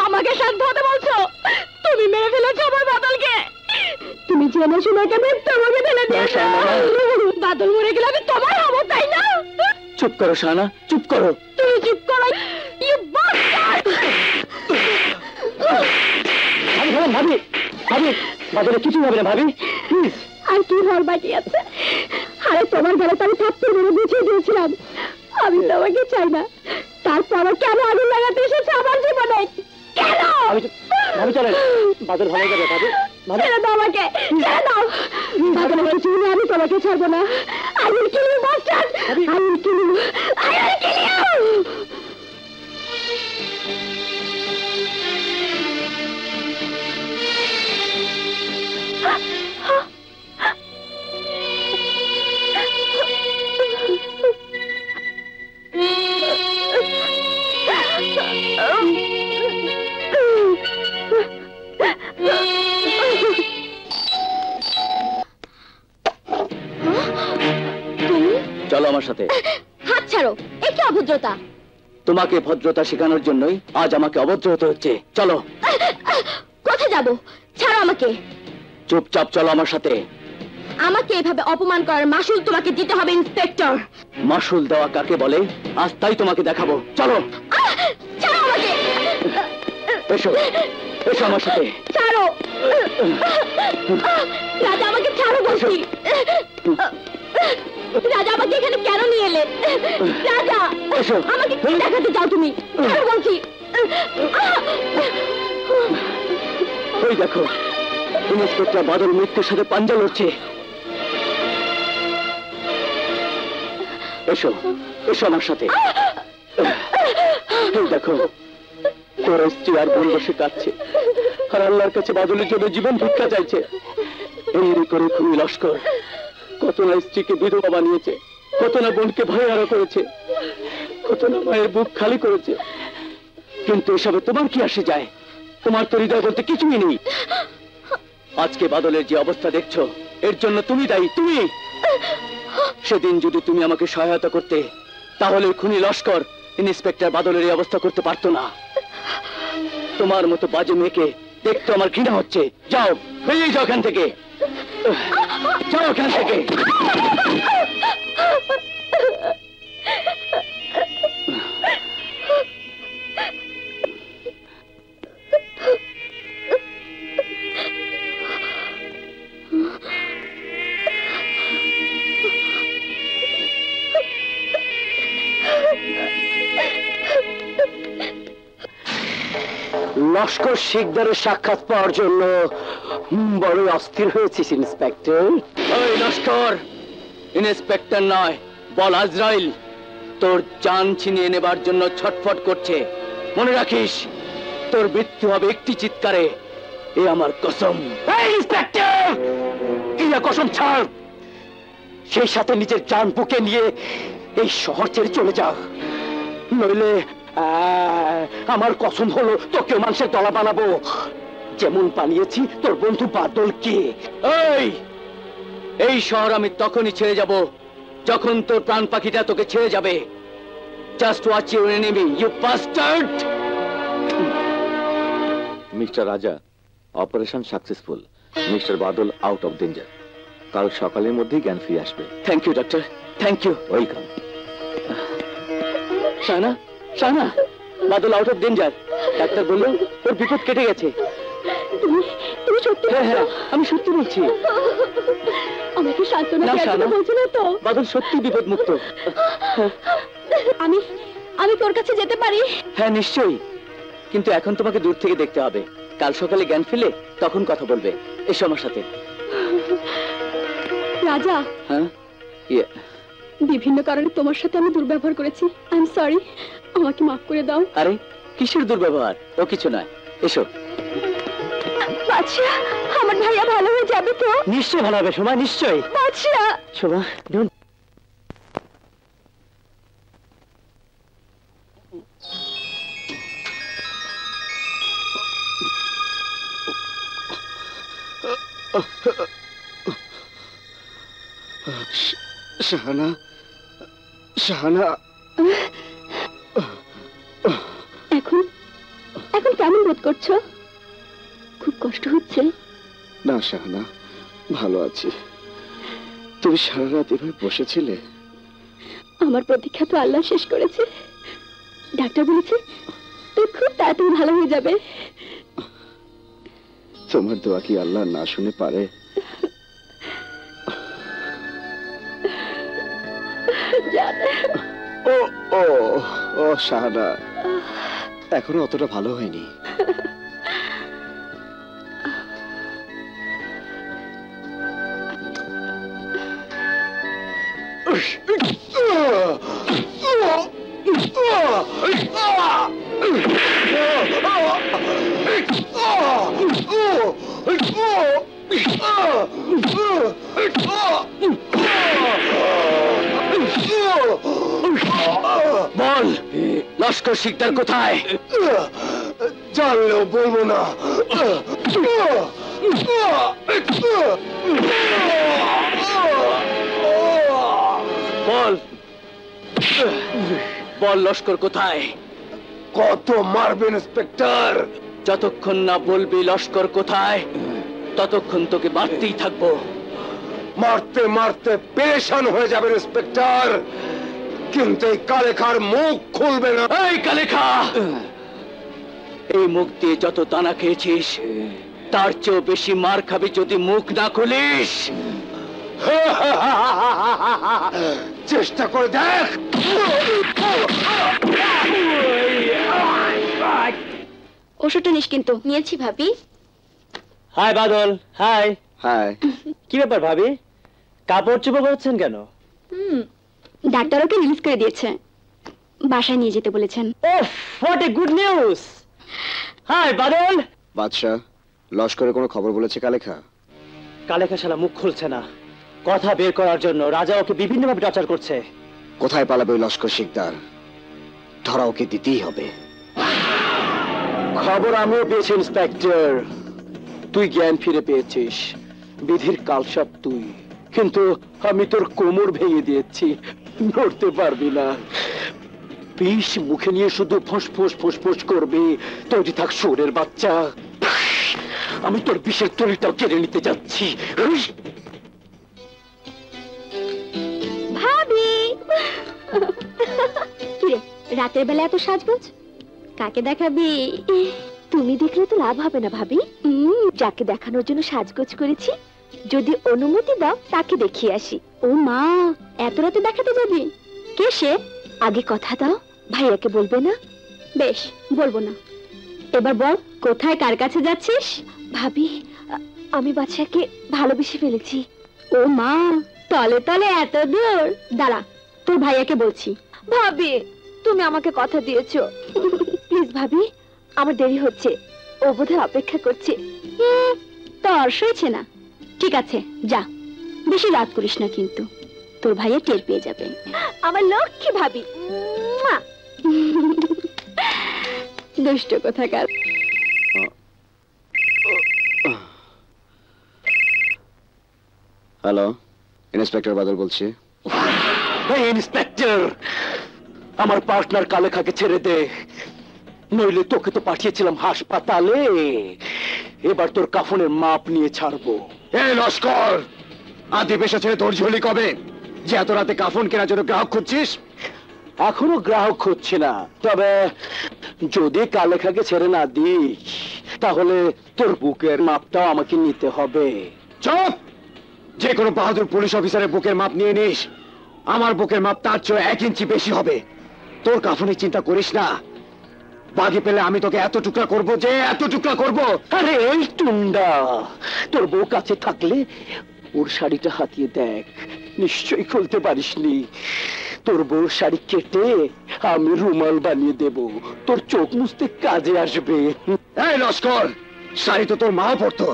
আমাকে শান্ত হতে বলছো? তুমি মেরে ফেলেছো আমার বাদলকে। তুমি জেনে শুনে কেন তোমাকে ফেলে দিয়েছো? বাদল মরে গেলে আমি তোমার হবো, তাই না? চুপ করো শাহানা, চুপ করো। তুমি চুপ করো, you bastard! ভাবি, ভাবি, বাদলে কিছু হবে না ভাবি, প্লিজ। আর কি হওয়ার বাকি আছে? আরে তোমার গেলে তো আমি থাপ্পড় মেরে বুঝিয়ে দিয়েছিলাম আমি তোমাকে চাই না। তারপর কেন আগুন লাগাতে এসেছে আমার জীবনে? কেন? ভাবি চলেন, বাদল ভালো যাবে ভাবি। ছেড়ে দাও আমাকে, ছেড়ে দাও। বাদলের কিছু হলে আমি তোমাকে ছাড়বো না। I will kill you, bastard! I will kill you! I will kill you! চলো আমার সাথে। হাত ছাড়ো, এ কি অভদ্রতা? তোমাকে ভদ্রতা শেখানোর জন্যই আজ আমাকে অভদ্র হতে হচ্ছে। চলো। কোথায় যাবো? ছাড়ো আমাকে। চুপচাপ চলো আমার সাথে। আমাকে এভাবে অপমান করার মাসুল তোমাকে দিতে হবে ইন্সপেক্টর। মাসুল দেওয়া কাকে বলে আজ তাই তোমাকে দেখাবো। চলো। ছাড়ো আমাকে। এসো, এসো আমার সাথে। ছাড়ো রাজা, আমাকে ছাড়ো বলছি। রাজা, আমাকে এখানে কেন নিয়ে এলে? রাজা, আমাকে কি দেখাতে চাও তুমি? ছাড়ো বলছি। ওই দেখো, ইন্সপেক্টর বাদল মৃত্যুর সাথে পাঞ্জা লড়ছে। এসো, এসো আমার সাথে। এই দেখো, তোর স্ত্রী আর বোন বসে কাঁদছে, আর আল্লাহর কাছে বাদলের জন্য জীবন ভিক্ষা চাইছে। এই করে খুবই লস্কর কত না স্ত্রীকে বিধবা বানিয়েছে, কত না বোনকে ভয়হারা করেছে, কত না মায়ের বুক খালি করেছে। কিন্তু এসবে তোমার কি আসে যায়? তোমার তো হৃদয় বলতে কিছুই নেই। আজকে বাদলের যে অবস্থা দেখছো, এর জন্য তুমি দায়ী, তুমি। সেদিন যদি তুমি আমাকে সহায়তা করতে, তাহলে খুনি লস্কর ইন্সপেক্টর বাদলের এই অবস্থা করতে পারতো না। তোমার মতো বাজে মেয়েকে দেখতে আমার ঘৃণা হচ্ছে। যাও, বেরিয়ে যাও এখান থেকে, যাও এখান থেকে। লস্কর শিকদারের সাক্ষাৎ পাওয়ার জন্য বড় অস্থির হয়েছিস ইন্সপেক্টর। ওই লস্কর ইন্সপেক্টর নয়, বল আজরাইল তোর জান ছিনিয়ে নেবার জন্য ছটফট করছে। মনে রাখিস, তোর মৃত্যু হবে একটি চিৎকারে। এ আমার কসম। ইন্সপেক্টর, ইয়া কসম ছাড়। সেই সাথে নিজের জান বুকে নিয়ে এই শহর ছেড়ে চলে যা, নইলে আমার কসম হলো তোকে মানুষের দলা বানাবো, যেমন বানিয়েছি তোর বন্ধু বাদলকে। এই এই শহর আমি তখনই ছেড়ে যাব যখন তোর প্রাণ পাখিটা তোকে ছেড়ে যাবে। Just watch your enemy, you bastard. Mister Raja, operation successful. Mister Badal out of danger. কাল সকালের মধ্যেই জ্ঞান ফিরে আসবে। Thank you doctor, thank you. Welcome. Shahana, Shahana, Badal out of danger. Doctor বলল ওর বিপদ কেটে গেছে। তুমি সত্যি হ্যাঁ হ্যাঁ, বলছো? আমি সত্যি বলছি। আমাকে সান্ত্বনা না, দেওয়ার জন্য শাহানা। বলছো না তো? বাদল সত্যি বিপদ মুক্ত। আমি আমি তোর কাছে যেতে পারি? হ্যাঁ নিশ্চয়ই, কিন্তু এখন তোমাকে দূর থেকে দেখতে হবে। কাল সকালে জ্ঞান ফিরলে তখন কথা বলবে। এসো আমার সাথে। রাজা, হ্যাঁ, ইয়ে, বিভিন্ন কারণে তোমার সাথে আমি দুর্ব্যবহার করেছি। আই এম সরি, আমাকে মাফ করে দাও। আরে কিসের দুর্ব্যবহার? ও কিছু নয়, এসো। বাদশা, আমার ভাইয়া ভালো হয়ে যাবে তো? নিশ্চয়ই ভালো হবে শোভা, নিশ্চয়ই। বাদশা, শোভা, don't- শাহানা, শাহানা, এখন এখন কেমন বোধ করছো? খুব কষ্ট হচ্ছে? না শাহানা, ভালো আছি। তুমি সারা রাত এভাবে বসেছিলে? আমার প্রতীক্ষা তো আল্লাহ শেষ করেছে। ডাক্তার বলেছে তুই খুব তাড়াতাড়ি ভালো হয়ে যাবে। তোমার দোয়া কি আল্লাহ না শুনে পারে? ও ও ও শাহানা, এখনো অতটা ভালো হয়নি। বল, লস্কর শিকদার কোথায়? জানলেও বলবো না। বল, বল লস্কর কোথায়? কত মারবেন ইন্সপেক্টর? যতক্ষণ না বলবি লস্কর কোথায়, ততক্ষণ তোকে মারতেই থাকবো। মারতে মারতে পেরেশান হয়ে যাবেন ইন্সপেক্টর, কিন্তু এই কালেখার মুখ খুলবে না। এই কালেখা, এই মুখ দিয়ে যত দানা খেয়েছিস তার চেয়েও বেশি মার খাবি যদি মুখ না খুলিস। চেষ্টা করে দেখ। ওষুধটা নিস কিন্তু। নিয়েছি ভাবি। হাই বাদল, হাই। হ্যাঁ, কি ব্যাপার ভাবি, কাপড় চোপড় করছেন কেন? ডাক্তার ওকে রিলিজ করে দিয়েছে, বাসায় নিয়ে যেতে বলেছেন। Oh, what a good news. Hi Badal. Badshah, লস্করে কোনো খবর বলেছে কালেখা? কালেখা শালা মুখ খুলছে না, কথা বের করার জন্য রাজা ওকে বিভিন্নভাবে টর্চার করছে। কোথায় পালাবে ওই লস্কর শিকদার? ধরা ওকে দিতেই হবে। খবর আমিও পেয়েছি ইন্সপেক্টর, তুই জ্ঞান ফিরে পেয়েছিস। বিধির কালসাপ তুই, কিন্তু আমি তোর কোমর ভেঙে দিয়েছি, নড়তে পারবি না। বিষ মুখে নিয়ে শুধু ফোঁস ফোঁস করবি। তৈরি থাক শুয়োরের বাচ্চা, আমি তোর বিষের তরিটাও কেড়ে নিতে যাচ্ছি। ভাবি, কিরে রাতের বেলা এত সাজগোজ কাকে দেখাবি? তুমি দেখলে তো লাভ হবে না ভাবি। যাকে দেখানোর জন্য সাজগোজ করেছি, যদি অনুমতি দাও তাকে দেখিয়ে আসি। ও মা, এত রাতে দেখাতে যাবি? কে সে? আগে কথা দাও, ভাইয়াকে বলবে না? বেশ, বলবো না। এবার বল, কোথায় কার কাছে যাচ্ছিস? ভাবি, আমি বাচ্চাকে ভালোবেসে ফেলেছি। ও মা, তলে তলে এত দূর। দাঁড়া, তোর ভাইয়াকে বলছি। ভাবি, তুমি আমাকে কথা দিয়েছো, প্লিজ ভাবি, আমার দেরি হচ্ছে, ও বোধহয় অপেক্ষা করছে। তোর সইছে না? ঠিক আছে, যা, বেশি রাত করিস না কিন্তু, তোর ভাইয়া টের পেয়ে যাবে। আমার লক্ষ্মী ভাবি। মুয়া। দুষ্ট কোথাকার। হ্যালো, ইন্সপেক্টর বাদল বলছি। ইন্সপেক্টর, আমার পার্টনার কালেখাকে ছেড়ে দে, নইলে তোকে তো পাঠিয়েছিলাম হাসপাতালে, এবার তোর কাফনের মাপ নিয়ে ছাড়বো। এই লস্কর, আদি পেশা ছেড়ে তোর ঝুলি কবে যে এত রাতে কাফন কেনার জন্য গ্রাহক খুঁজছিস? এখনো গ্রাহক খুঁজছি না, তবে যদি কালেখাকে ছেড়ে না দিস তাহলে তোর বুকের মাপটাও আমাকে নিতে হবে। চুপ! যে কোনো বাহাদুর পুলিশ অফিসারের বুকের মাপ নিয়ে নিস, আমার বুকের মাপ তার চেয়ে 1 ইঞ্চি বেশি হবে। তোর কাফনের চিন্তা করিস না, বাকি পেলে আমি তোকে এত টুকরা করব যে এত টুকরা করব। আরে এই টুন্ডা, তোর বউ কাছে থাকলে ওর শাড়িটা হাতিয়ে দেখ, নিশ্চয়ই খুলতে পারিসনি। তোর বউর শাড়ি কেটে আমি রুমাল বানিয়ে দেব, তোর চোখ মুছতে কাজে আসবে। এই লস্কর, শাড়ি তো তোর মাও পরতো,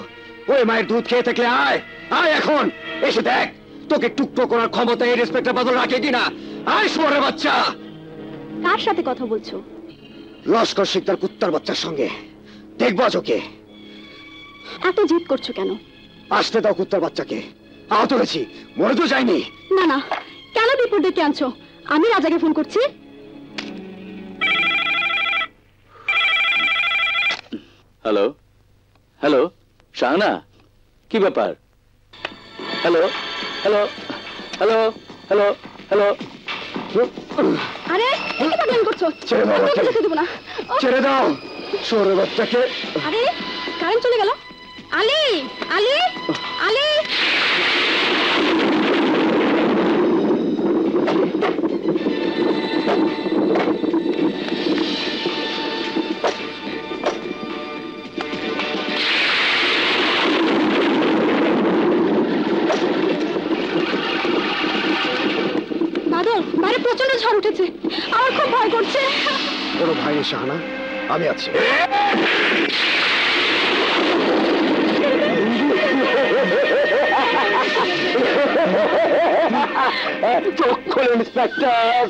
ওই মায়ের দুধ খেয়ে থাকলে আয় আয় এখন এসে দেখ তোকে টুকরো করার ক্ষমতা এই ইন্সপেক্টর বাদল রাখে কিনা। আয় শুয়োরের বাচ্চা। কার সাথে কথা বলছো? লস্কর শিকদার কুত্তার বাচ্চার সঙ্গে, দেখবো আজ ওকে। এত জিদ করছো কেন? আসতে দাও কুত্তার বাচ্চাকে, আহত হয়েছি, মরে তো যায়নি। না না, কেন বিপদ ডেকে আনছো? আমি রাজাকে ফোন করছি। হ্যালো হ্যালো, শাহানা, কি ব্যাপার? Hello hello hello hello hello. আরে কি পাগলামি করছো? ছেড়ে দাও আমি ওকে বাচ্চাকে। যেতে দেবো না। ও, ছেড়ে দাও শুয়োরের বাচ্চাকে। আরে কারেন্ট চলে গেল। আলী, আলী, আলী। বাদল, বাইরে প্রচন্ড ঝড় উঠেছে, আমার খুব ভয় করছে। কোনো ভাই নেই শাহানা, আমি আছি। চোখ খোলে ইন্সপেক্টর,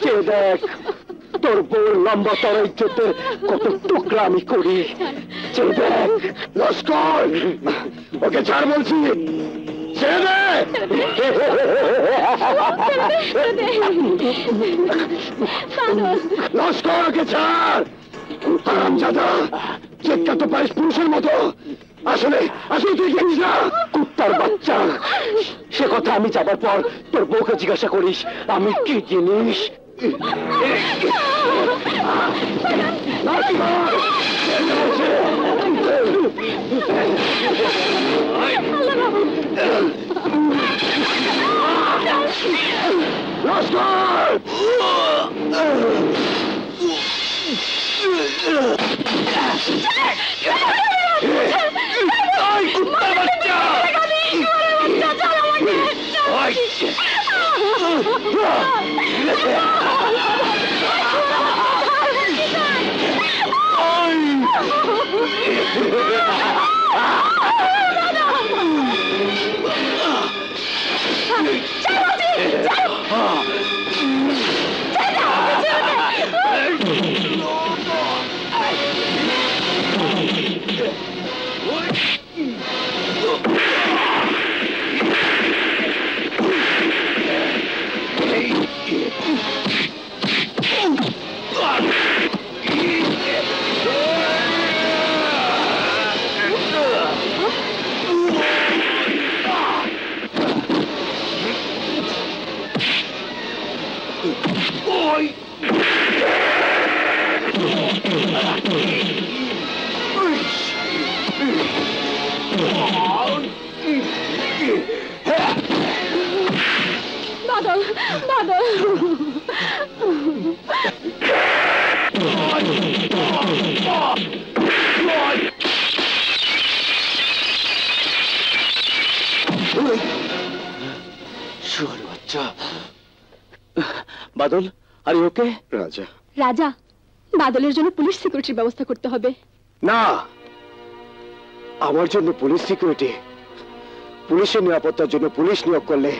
কে দেখ তোর বউর লম্বা তরাই চোখের কত টুকরা আমি করি। কে দেখ লস্কর, ওকে ছাড় বলছি, ছেড়ে দে। লস্কর, ওকে ছাড়। হারামজাদা, চিৎকার তো পারিস পুরুষের মতো, আসলে আসলে তুই জানিস না। কুত্তার বাচ্চা, সে কথা আমি যাবার পর তোর বউকে জিজ্ঞাসা করিস আমি কি জিনিস। বাদল, বাদল। শুয়োরের বাচ্চা। বাদল, আর ওকে? রাজা, রাজা, বাদলের জন্য পুলিশ সিকিউরিটির ব্যবস্থা করতে হবে। না, আমার জন্য পুলিশ সিকিউরিটি? পুলিশের নিরাপত্তার জন্য পুলিশ নিয়োগ করলে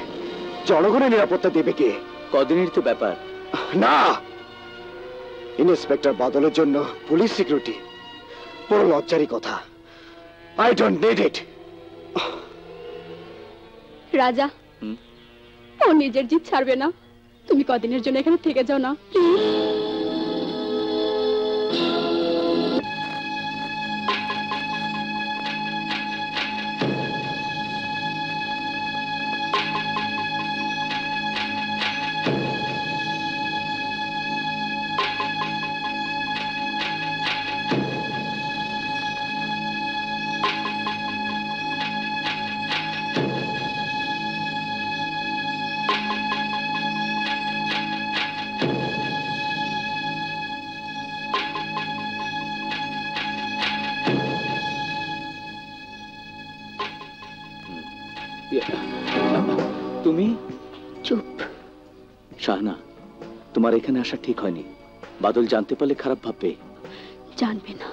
জনগণের নিরাপত্তা দেবে কে? কদিনের তো ব্যাপার। না, ইন্সপেক্টর বাদলের জন্য পুলিশ সিকিউরিটি বড় লজ্জারই কথা। I don't need it. রাজা, ও নিজের জিদ ছাড়বে না। তুমি কদিনের জন্য এখানে থেকে যাও না প্লিজ। তুমি? চুপ। শাহনা, তোমার এখানে আসা ঠিক হয়নি। বাদল জানতে পারলে খারাপ ভাববে। জানবে না।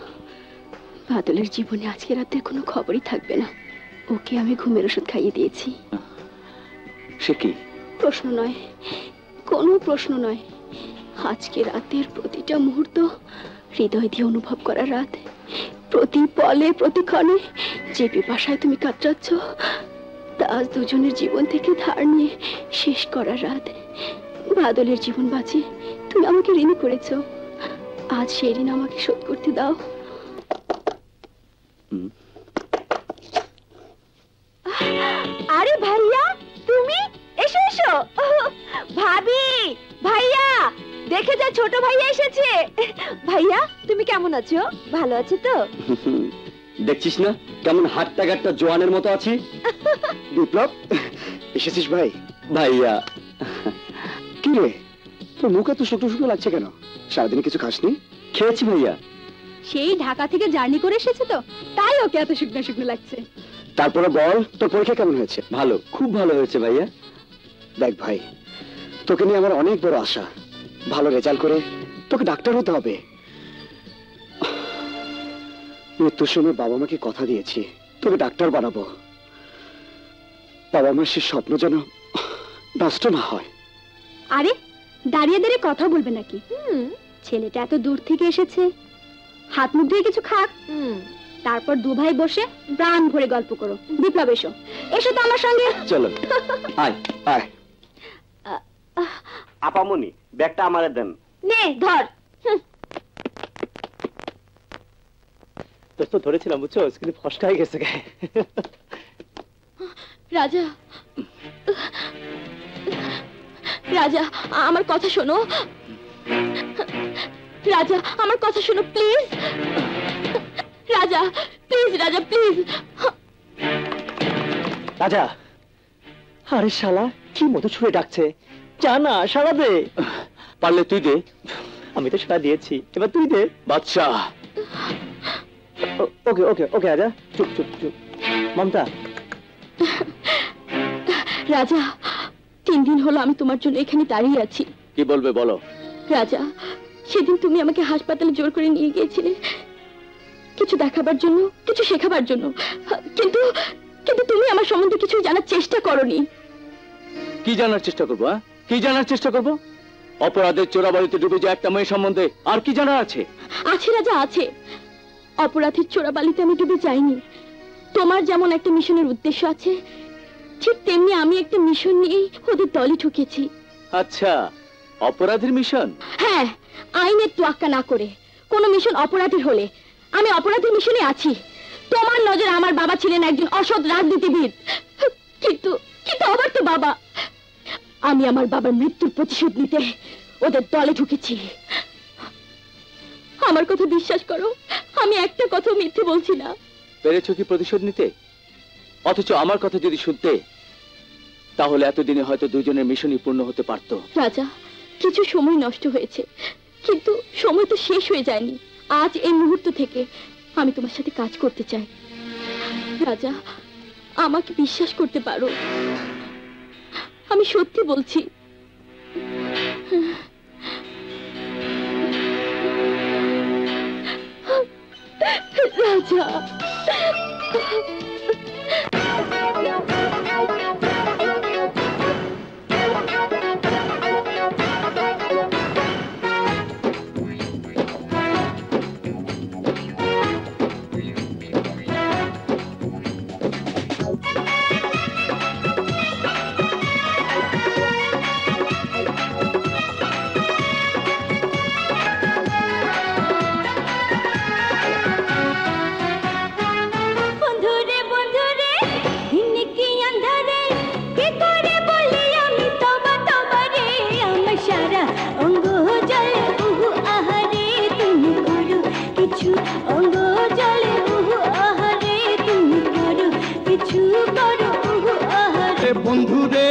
বাদলের জীবনে আজকে রাতে কোনো খবরই থাকবে না। ওকে আমি ঘুমের ওষুধ খাইয়ে দিয়েছি। সে কি? প্রশ্ন নয়, কোনো প্রশ্ন নয়। আজকে রাতের প্রতিটা মুহূর্ত হৃদয় দিয়ে অনুভব করা রাত। প্রতি পলে প্রতিক্ষণে যে পিপাসায় তুমি কাতরাচ্ছ তা আজ দুজনের জীবন থেকে ধার নিয়ে শেষ করা রাত। বাদলের জীবন বাঁচিয়ে তুমি আমাকে ঋণী করেছো। আজ সেই ঋণ আমাকে শোধ করতে দাও। আরে ভাইয়া, তুমি এসো এসো। ভাবি, ভাইয়া, দেখে যা ছোট ভাইয়া এসেছে। ভাইয়া, তুমি কেমন আছো? ভালো আছো তো? দেখছিস না কেমন হাটটা গাটটা জোয়ানের মতো আছি? বিপ্লব, এসেছিস ভাই? ভাইয়া। কি রে, তোর মুখ এত শুকনো শুকনো লাগছে কেন? সারাদিনে কিছু খাসনি? খেয়েছি ভাইয়া। সেই ঢাকা থেকে জার্নি করে এসেছে তো, তাই ওকে এত শুকনো শুকনো লাগছে। তারপরে বল, তোর পরীক্ষা কেমন হয়েছে? ভালো, খুব ভালো হয়েছে ভাইয়া। দেখ ভাই, তোকে নিয়ে আমার অনেক বড় আশা। ভালো রেজাল্ট করে তোকে ডাক্তার হতে হবে। মৃত্যুর সময় বাবা মাকে কথা দিয়েছি তোকে ডাক্তার বানাবো। বাবা মার সে স্বপ্ন যেন নষ্ট না হয়। আরে দাঁড়িয়ে দাঁড়িয়ে কথা বলবে নাকি? ছেলেটা এত দূর থেকে এসেছে, হাত মুখ ধুয়ে কিছু খাক, তারপর দু ভাই বসে প্রাণ ভরে গল্প করো। বিপ্লব, এসো এসো তো আমার সঙ্গে। চলো আয় আয়। আপামনি, ব্যাগটা আমারে দেন। নে ধর। তো ধরেছিলাম বুঝছো, কিন্তু ফসকা হয়ে গেছে। রাজা, রাজা আমার কথা শোনো। রাজা আমার কথা শোনো প্লিজ। রাজা প্লিজ, রাজা প্লিজ। রাজা, আরে শালা কি মতো ছুঁড়ে ডাকছে, জানা সারা দে। পারলে তুই দে। আমি তো সারা দিয়েছি, এবার তুই দে। বাদশাহ। ওকে ওকে ওকে রাজা, চুপ চুপ চুপ। মমতা। রাজা, 3 দিন হলো আমি তোমার জন্য এখানে দাঁড়িয়ে আছি। কি বলবে বলো। রাজা, সেদিন তুমি আমাকে হাসপাতালে জোর করে নিয়ে গিয়েছিলে কিছু দেখাবার জন্য, কিছু শেখাবার জন্য, কিন্তু কিন্তু তুমি আমার সম্বন্ধে কিছু জানার চেষ্টা করনি। কি জানার চেষ্টা করবো? কি জানার চেষ্টা করবো? অপরাধের চোরাবাড়িতে ডুবে যায় একটা মেয়ে সম্বন্ধে আর কি জানা আছে? আছে রাজা, আছে। অপরাধের চোরাবালিতে আমি ডুবে যাইনি। তোমার যেমন একটা মিশনের উদ্দেশ্য আছে, ঠিক তেমনি আমি একটা মিশন নিয়ে ওদের দলে ঢুকেছি। আচ্ছা, অপরাধের মিশন? হ্যাঁ, আইনের তোয়াক্কা না করে কোনো মিশন অপরাধের হলে আমি অপরাধের মিশনে আছি। তোমার নজরে আমার বাবা ছিলেন একজন অসৎ রাজনীতিবিদ, কিন্তু কিন্তু আবার তো বাবা। আমি আমার বাবার মৃত্যুর প্রতিশোধ নিতে ওদের দলে ঢুকেছি। আমার কথা বিশ্বাস করো, আমি একটা কথা মিথ্যে বলছি না। পেরেছো কি প্রতিশোধ নিতে? অথচ আমার কথা যদি শুনতে, তাহলে এতদিনে হয়তো দুজনের মিশনই পূর্ণ হতে পারত। রাজা, কিছু সময় নষ্ট হয়েছে, কিন্তু সময় তো শেষ হয়ে যায়নি। আজ এই মুহূর্ত থেকে আমি তোমার সাথে কাজ করতে চাই। রাজা, আমাকে বিশ্বাস করতে পারো, আমি সত্যি বলছি। রাজা, বন্ধুরে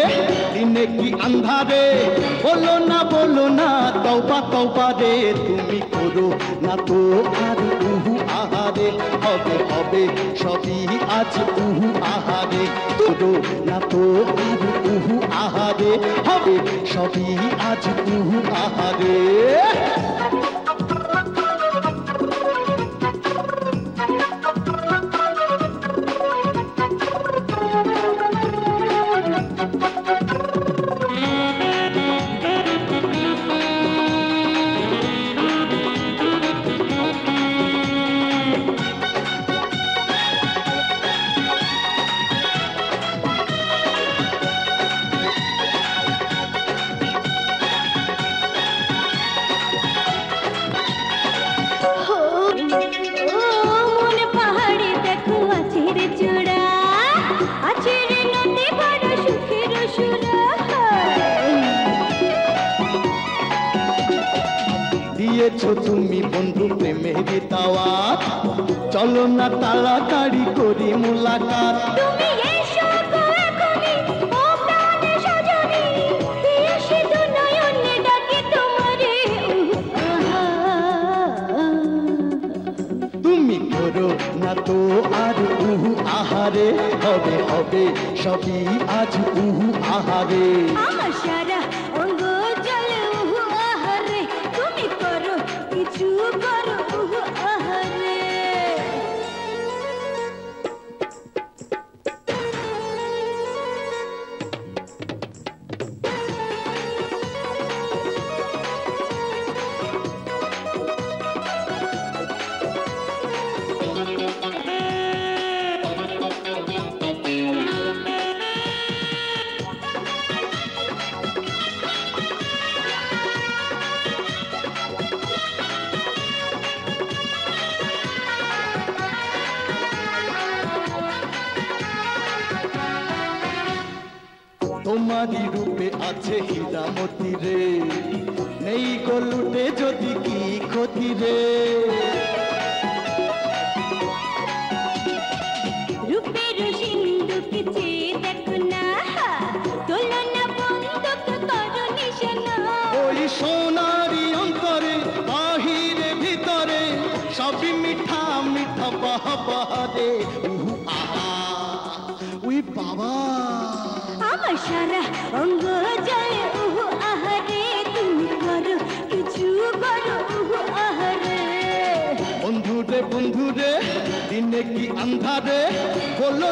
দিনে কি আন্ধারে, বলো না তওবা তওবা রে, তুমি করো না তো আর উহু আহারে, হবে হবে সবই আজ উহু আহারে, করো না তো আর উহু আহারে, হবে সবই আজ উহু আহারে। তুমি বন্ধু প্রেমের দাওয়াত, চলো না তাড়াতাড়ি করি মুলাকাত। তুমি এসো গো এখনি, ও প্রাণে সজনী, এসে তো নয়নে ডাকি তোমারে। তুমি করো না তো আর উহু আহারে, হবে হবে সবই আজ উহু আহারে। আমার সারা অঙ্গ জলে উহু আহারে, তুমি করো কিছু করো উহু আহারে। তোমারই রূপে আছে হীরামতি রে, নেই গো লুটে যদি কি ক্ষতি রে। রূপের সিন্ধুক চেয়ে দেখো না, তোলো না বন্দুক করো নিশানা। ওই সোনারি অন্তরে বাহিরে ভিতরে সবই মিঠা মিঠা বাহা বাহারে। উহু আহা উই বাবা, আমার সারা অঙ্গ জলে উহু আহারে, তুমি করো কিছু করো উহু আহারে। বন্ধুরে দিনে কি আন্ধারে, বলো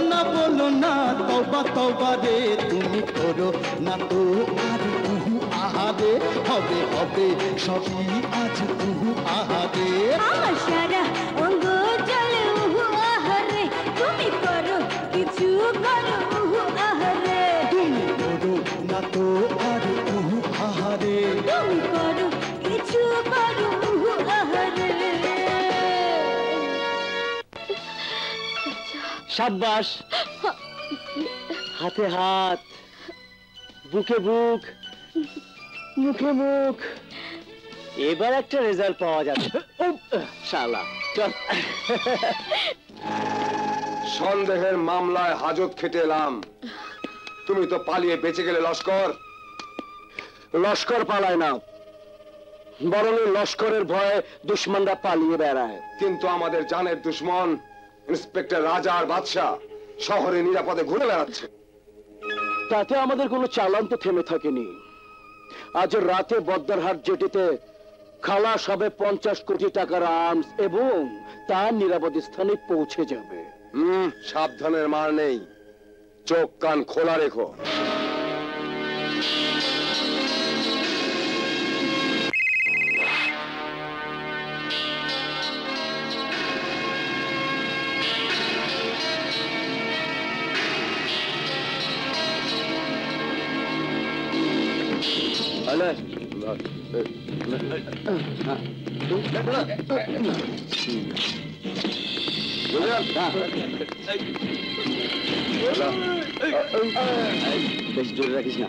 না তওবা তওবা রে, তুমি করো না তো আর উহু আহারে, হবে হবে সবই আজ উহু আহারে। আমার সারা অঙ্গ জলে উহু আহারে, তুমি করো কিছু করো উহু আহারে। তুমি করো না তো আর উহু আহারে, তুমি করো কিছু করো উহু আহারে। সাব্বাস, হাতে হাত, বুকে বুক, মুখে মুখ, এবার একটা রেজাল্ট পাওয়া যাবে। শালা চল। সন্দেহের মামলায় হাজত খেটে এলাম, তুমি তো পালিয়ে বেঁচে গেলে। লস্কর পালায় না, বরং লস্করের ভয়ে দুশ্মনরা পালিয়ে বেড়ায়। কিন্তু আমাদের জানের দুশ্মন ইন্সপেক্টর রাজা আর বাদশাহ শহরে নিরাপদে ঘুরে বেড়াচ্ছে। তাতে আমাদের কোনো চালান তো থেমে থাকেনি। আজ রাতে বদ্দারহাট জেটিতে খালাস হবে 50 কোটি টাকার আর্মস এবং তার নিরাপদ স্থানে পৌঁছে যাবে। সাবধানের মার নেই, চোখ কান খোলা রেখো। বেশ জোরে রাখিস না।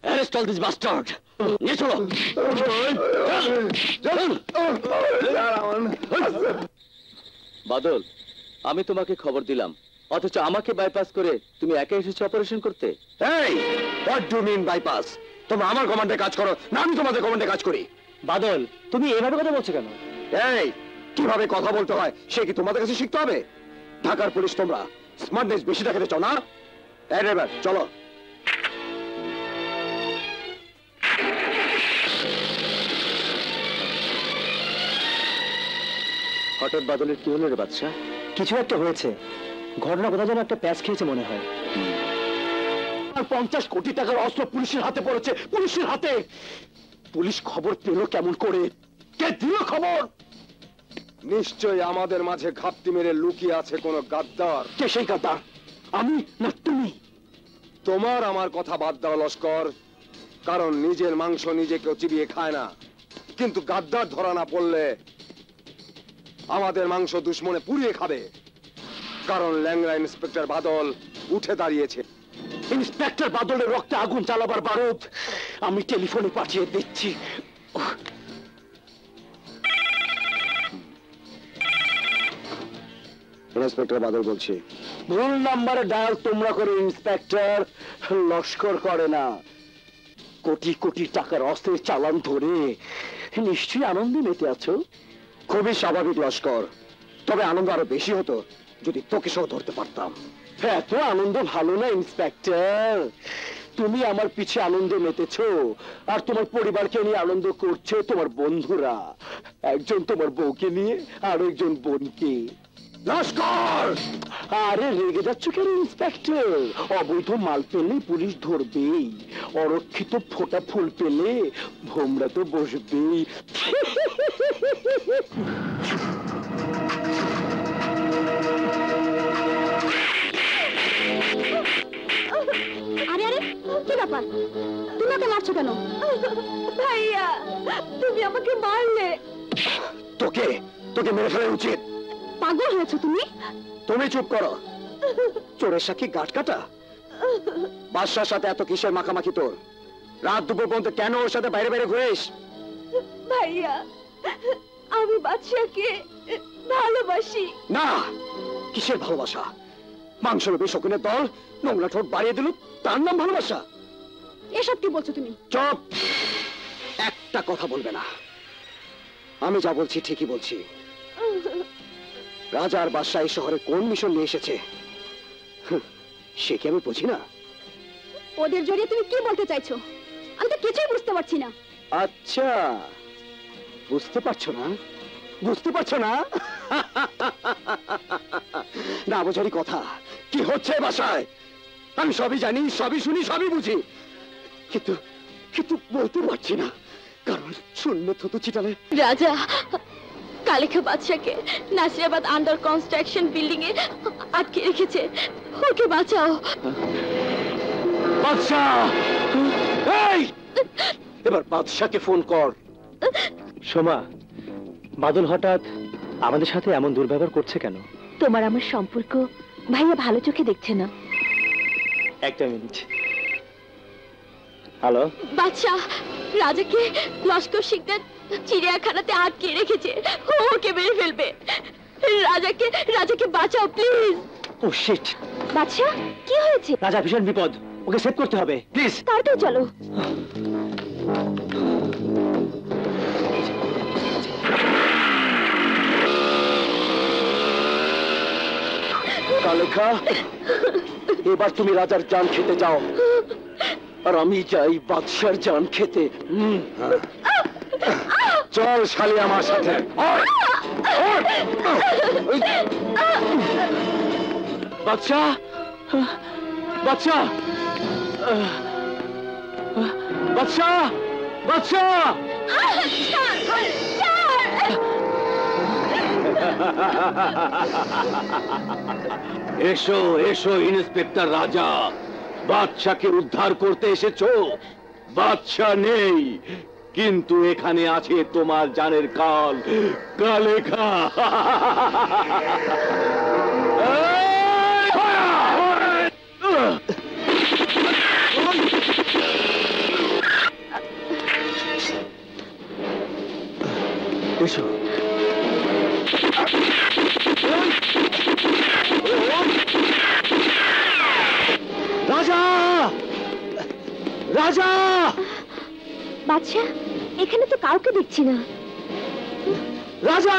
Arrest all this bastard! নিয়ে চলো! বাদল, আমি তোমাকে খবর দিলাম, অথচ আমাকে বাইপাস করে তুমি একা এসেছো অপারেশন করতে। এই, what do you mean bypass? তোমরা আমার কমান্ডে কাজ করো না আমি তোমাদের কমান্ডে কাজ করি? বাদল, তুমি এভাবে কথা বলছো কেন? এই, কিভাবে কথা বলতে হয় সে কি তোমাদের কাছে শিখতে হবে? ঢাকার পুলিশ তোমরা স্মার্টনেস বেশি দেখাতে চাও না? এই ড্রাইভার, চলো। হঠাৎ বাদলের কি হলো রে বাদশা? কিছু একটা হয়েছে, ঘটনা কথা যেন একটা প্যাচ খেয়েছে মনে হয়। আর 50 কোটি টাকার অস্ত্র পুলিশের হাতে পড়েছে, পুলিশের হাতে। পুলিশ খবর পেল কেমন করে? কে দিল খবর? নিশ্চয়ই আমাদের মাঝে ঘাপটি মেরে লুকিয়ে আছে কোনো গাদ্দার। কে সেই গাদ্দার? আমি না তুমি? তোমার আমার কথা বাদ দাও লস্কর, কারণ নিজের মাংস নিজে কেউ চিবিয়ে খায় না। কিন্তু গাদ্দার ধরা না পড়লে আমাদের মাংস দুশ্মনে পুড়িয়ে খাবে, কারণ ল্যাংড়া ইন্সপেক্টর বাদল উঠে দাঁড়িয়েছে। ইন্সপেক্টর বাদলের রক্তে আগুন জ্বালাবার বারুদ আমি টেলিফোনে পাঠিয়ে দিচ্ছি। ইন্সপেক্টর বাদল বলছি। ভুল নাম্বারে ডায়াল তোমরা করে ইন্সপেক্টর, লস্কর করে না। কোটি কোটি টাকার অস্ত্রের চালান ধরে নিশ্চয়ই আনন্দে মেতে আছো। খুবই স্বাভাবিক লস্কর, তবে আনন্দ আরো বেশি হতো যদি তোকে সহ ধরতে পারতাম। এত আনন্দ ভালো না ইন্সপেক্টর। তুমি আমার পিছে আনন্দে মেতেছো, আর তোমার পরিবারকে নিয়ে আনন্দ করছে তোমার বন্ধুরা। একজন তোমার বউকে নিয়ে, আর একজন বোনকে। লস্কর! আরে রেগে যাচ্ছ কেন ইন্সপেক্টর? অবৈধ মাল পেলে পুলিশ ধরবেই, অরক্ষিত ফোটা ফুল পেলে ভোমরা তো বসবেই। আরে আরে, কি ব্যাপার? তুমি ওকে মারছো কেন? ভাইয়া, তুমি আমাকে মারলে। তোকে তোকে মেরে ফেলা উচিত। পাগল হয়েছো তুমি? তুমি চুপ করো। চোরের সাক্ষী গাট কাটা। বাদশার সাথে এত কিসের মাখামাখি তোর? রাত দুপুর পর্যন্ত কেন ওর সাথে বাইরে বাইরে ঘুরিস? ভাইয়া, আমি বাদশাকে ভালোবাসি। না, কিসের ভালোবাসা? মাংস লোভী শকুনের দল নোংরা ঠোঁট বাড়িয়ে দিল, তার নাম ভালোবাসা? এসব কি বলছো তুমি? চুপ! একটা কথা বলবে না। আমি যা বলছি ঠিকই বলছি। রাজা আর বাদশা এই শহরে কোন মিশন নিয়ে এসেছে সে কি আমি বুঝি না? ওদের জড়িয়ে তুমি কি বলতে চাইছো? আমি তো কিছুই বুঝতে পারছি না। আচ্ছা, বুঝতে পারছো না? বুঝতে পারছো না? না বোঝারই কথা। কি হচ্ছে বাসায়? আমি সবই জানি, সবই শুনি, সবই বুঝি, কিন্তু কিন্তু বলতে পারছি না, কারণ শূন্য থুতু চিটালে। রাজা, কালেখা বাদশাকে নাসিরাবাদ আন্ডার কনস্ট্রাকশন বিল্ডিং এ আটকে রেখেছে। ওকে বাঁচাও। বাদশাহ! এই! এবার বাদশাকে ফোন কর। সোমা, বাদল হঠাৎ আমাদের সাথে এমন দুর্ব্যবহার করছে কেন? তোমার আমার সম্পর্ক ভাইয়া ভালো চোখে দেখছে না। একটা মিনিট। হ্যালো? বাদশাহ, রাজাকে লস্কর শিকদার চিড়িয়াখানাতে আটকে রেখেছে। ওকে মেরে ফেলবে। রাজাকে বাঁচাও প্লিজ। O sheet! বাদশা, কি হয়েছে? রাজা ভীষণ বিপদ, ওকে সেভ করতে হবে, প্লিজ। তাড়াতাড়ি চলো। কালেখা, এবার তুমি রাজার জান খেতে যাও, আর আমি যাই বাদশার জান খেতে। চল শালি আমার সাথে। বাদশাহ, বাদশাহ, বাদশাহ, বাদশাহ! এসো এসো ইন্সপেক্টর রাজা, বাদশাকে উদ্ধার করতে এসেছো। বাদশা নেই, কিন্তু এখানে আছে তোমার জানের কাল, কালেখা। এসো। রাজা! রাজা! বাদশা, এখানে তো কাউকে দেখছি না। রাজা!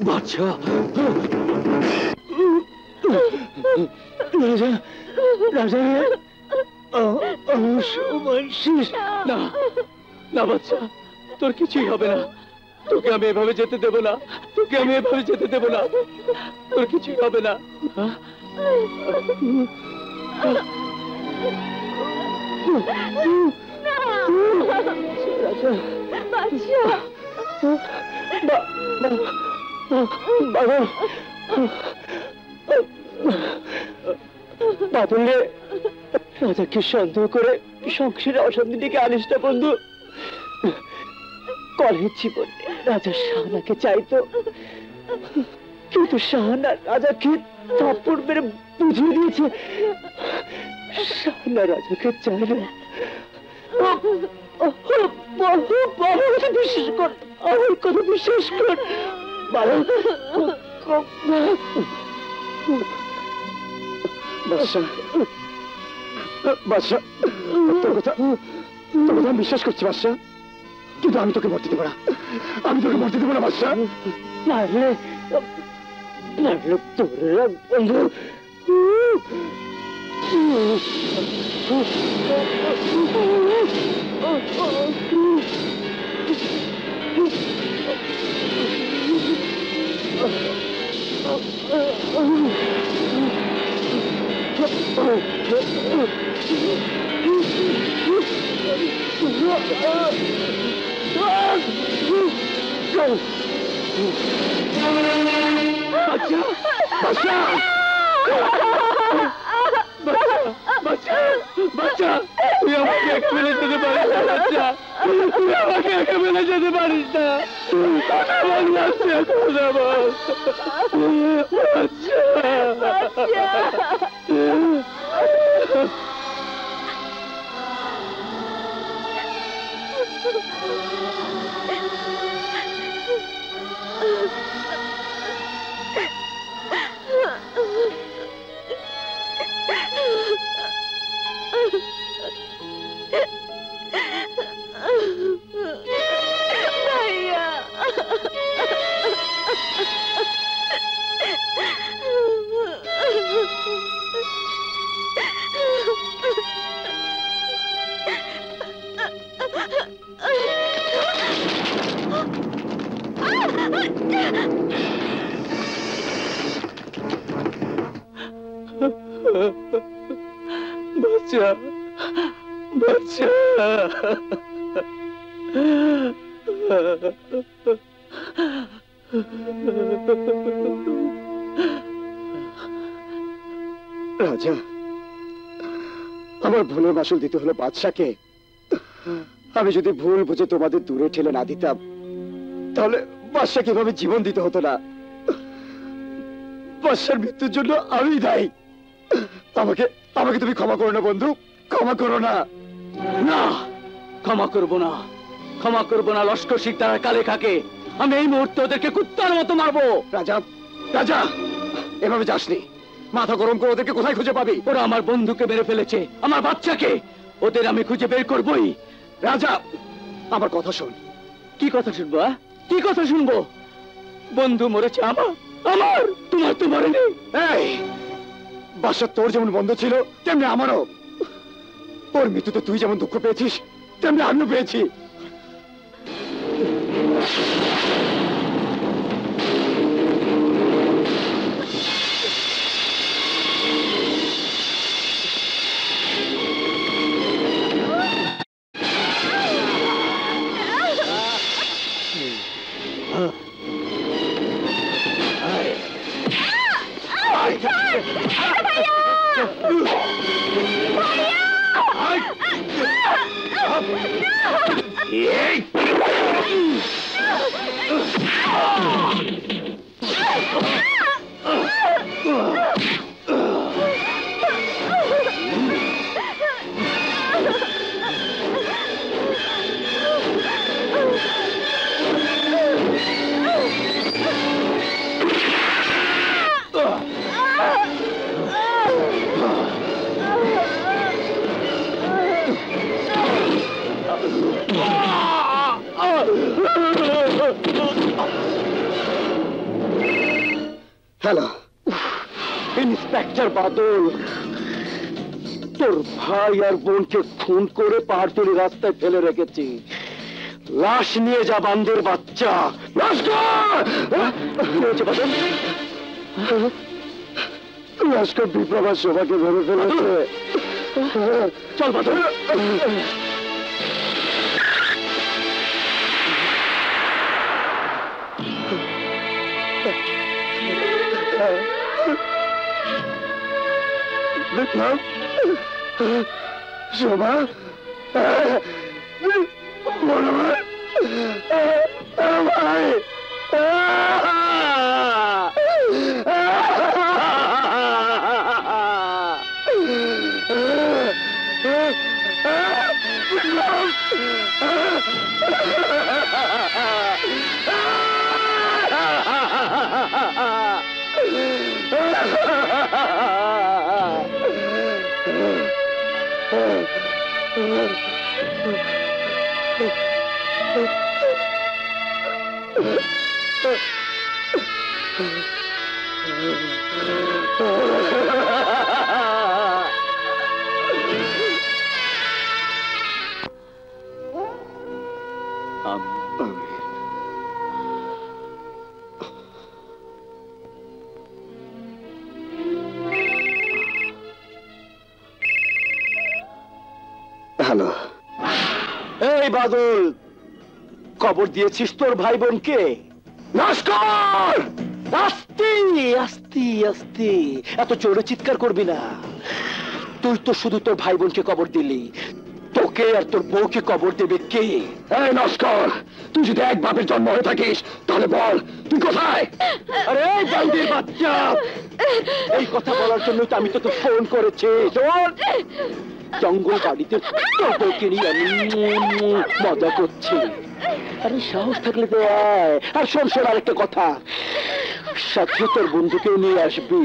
বাচ্চা রাজা রাজা সময় শেষ। না না বাচ্চা, তোর কিছুই হবে না। তোকে আমি এভাবে যেতে দেব না, তোকে আমি এভাবে যেতে দেব না। তোর কিছুই হবে না। রাজা বাবা বাদলে রাজাকে সন্দেহ করে সংসারে অশান্তি ডেকে আনিস না বন্ধু। কলেজ জীবনে রাজা শাহানাকে চাইতো, কিন্তু শাহানা রাজাকে থাপ্পড় মেরে বুঝিয়ে দিয়েছে শাহানা রাজাকে চায় না। বিশ্বাস কর, আমার কথা বিশ্বাস কর বাবা। বাদশা, তোর কথা আমি বিশ্বাস করছি বাদশা, কিন্তু আমি তোকে মরতে দেবো না, আমি তোকে মরতে দেবো না বাদশা। মারলে তোর বন্ধু বাচ্চা, তুই আমাকে এক মেলে যেতে পারিস না বাচ্চা, তুই আমাকে এক মেলে যেতে পারিস না। কথা বল বাচ্চা, কথা বল বাচ্চা, বাচ্চা। রাজা, আমার ভুলের মাসুল দিতে হলো বাদশাকে। আমি যদি ভুল বুঝে তোমাদের দূরে ঠেলে না দিতাম, তাহলে বাদশা কিভাবে জীবন দিতে হতো না। বাদশার মৃত্যুর জন্য আমি দায়ী। আমাকে আমাকে তুমি ক্ষমা করো না বন্ধু, ক্ষমা করো না। না, ক্ষমা করবো না, ক্ষমা করবো না। লস্কর শিকদার কালে খাকে আমি এই মুহূর্তে ওদেরকে কুত্তার মতো মারবো। রাজা, রাজা, এভাবে যাসনি। মাথা গরম করে ওদেরকে কোথায় খুঁজে পাবি? ওরা আমার বন্ধুকে মেরে ফেলেছে, আমার বাচ্চাকে। ওদের আমি খুঁজে বের করবই। রাজা, আমার কথা শোন। কি কথা শুনবো? কি কথা শুনবো? বন্ধু মরেছে আমার, আমার, তোমার তো মরেনি। এই বাদশা, তোর যেমন বন্ধু ছিল তেমনি আমারও। ওর মৃত্যুতে তুই যেমন দুঃখ পেয়েছিস তেমনি আমিও পেয়েছি। হ্যালো, ইন্সপেক্টর বাদল, তোর ভাই আর বোনকে খুন করে পাহাড়তলি রাস্তায় ফেলে রেখেছি। লাশ নিয়ে যা, বান্দের বাচ্চা। লস্কর বিপ্লবের সভাকে ধরে ফেলেছে। চল বাদল। বিপ্লব, শোভা, বড় ভাই, ভাই, হ্যালো। এই বাদল, খবর দিয়েছিস তোর ভাই বোনকে? নস্কর! আস্তে আস্তে আস্তে, এত জোরে চিৎকার করবি না। তুই তো শুধু তোর ভাই বোনকে খবর দিলি, তোকে আর তোর বউকে খবর দেবে কে? এই নস্কর, তুই যদি এক বাপের জন্ম হয়ে থাকিস তাহলে বল তুই কোথায়? আরে বান্দির বাচ্চা, এই কথা বলার জন্য তো আমি তোকে ফোন করেছি। জঙ্গল বাড়িতে তোর বউকে নিয়ে আমি মজা করছি। আরে সাহস থাকলে তো আয়। আর শোন শোন, আরেকটা কথা, সাথে তোর বন্ধুকেও নিয়ে আসবি,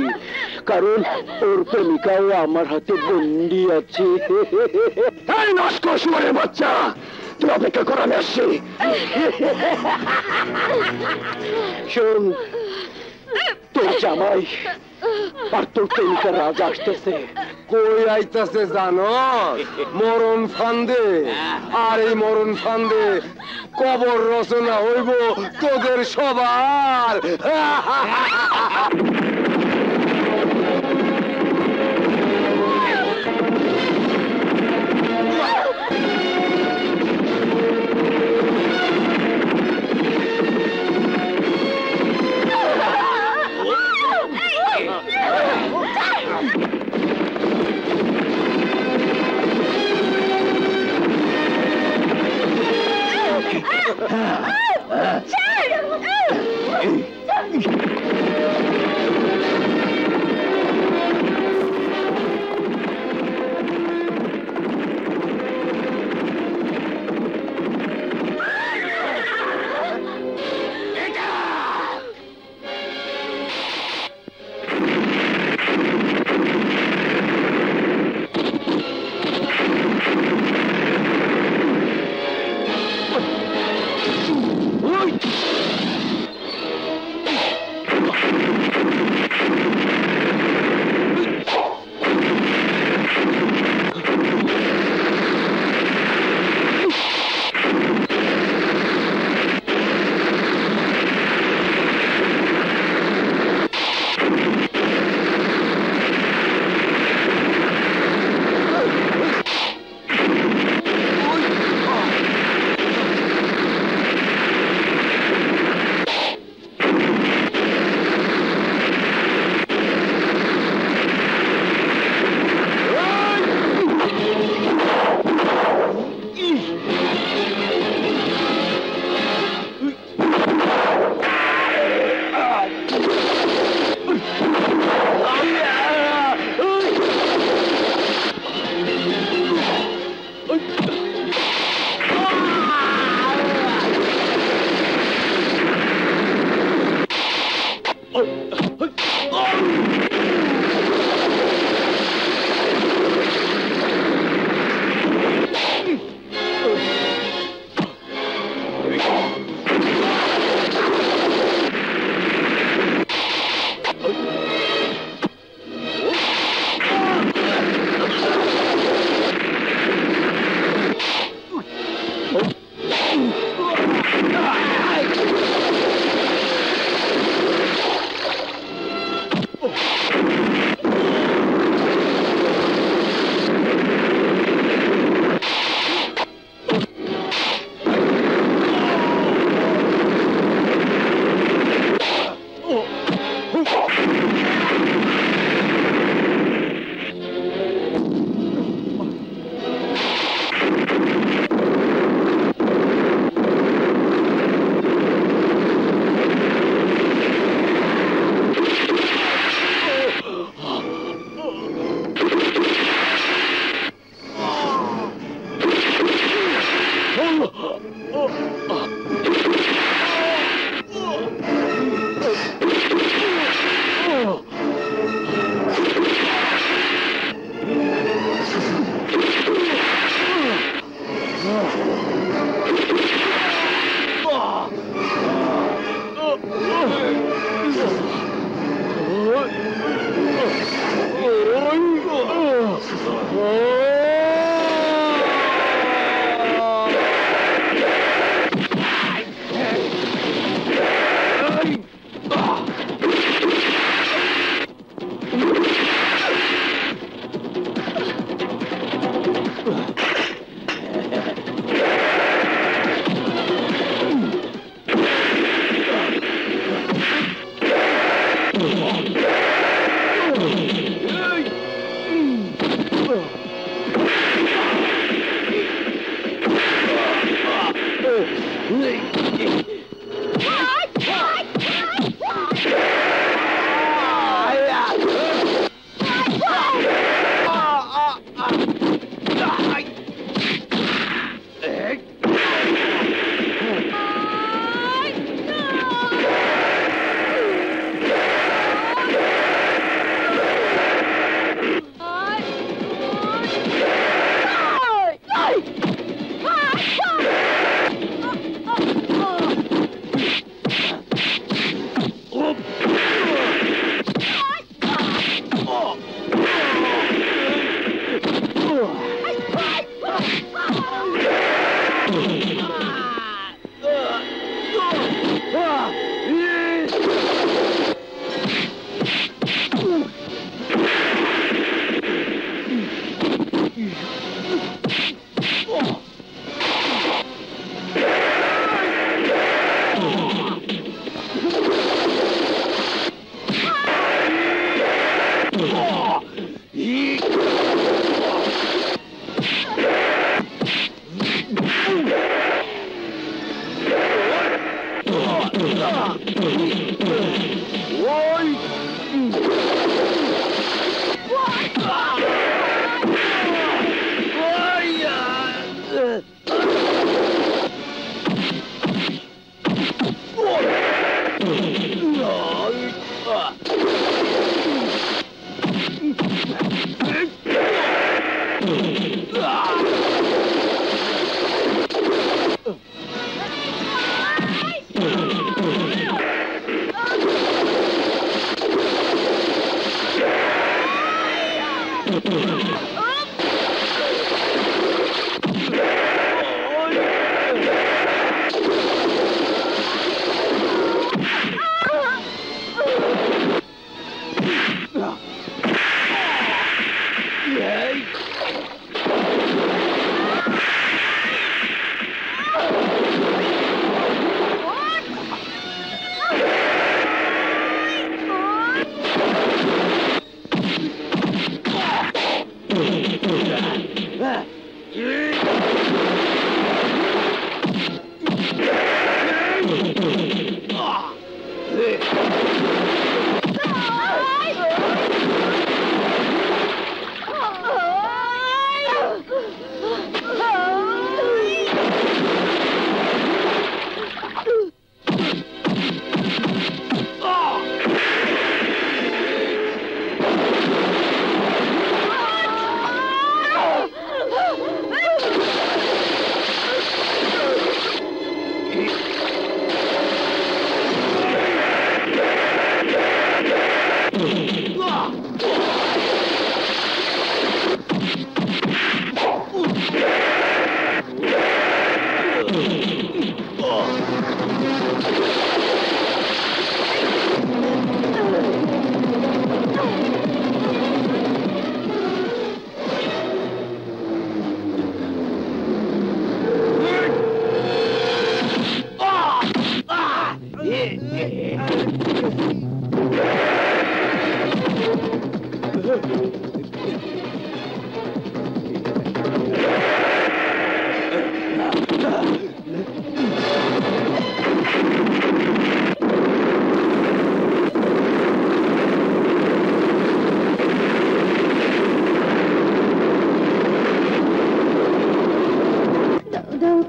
কারণ ওর প্রেমিকাও আমার হাতে বন্দি আছে। এই নস্কর শুয়ারের বাচ্চা, তুই অপেক্ষা কর, আমি আসছি। শোন, তোর জামাই আর তোর প্রেমিকা রাজ আসতেছে। কই আইতাছে জানো? মরণ ফান্দে। আর এই মরণ ফান্দে কবর রচনা হইব তোদের সবার।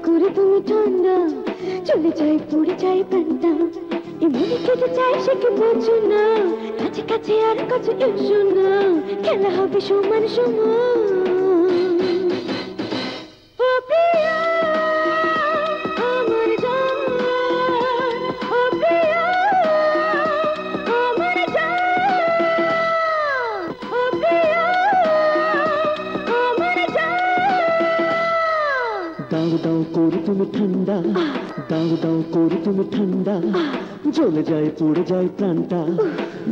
করে তুমি ঠান্ডা চলে যায় পড়ে যায় প্রাণটা এমনি কেটে চাই সে কি বোঝো না কাছে কাছে আর কাছে এসো না খেলা হবে সমান সমান ও প্রিয়া আমার জান ও প্রিয়া আমার জান ও প্রিয়া আমার জান দাও দাও করে তুমি ঠান্ডা দাও দাও করে তুমি ঠান্ডা জ্বলে যায় পড়ে যায় প্রাণটা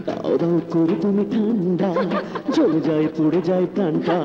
দাও দাও করে তুমি ঠান্ডা জ্বলে যায় পড়ে যায় প্রাণটা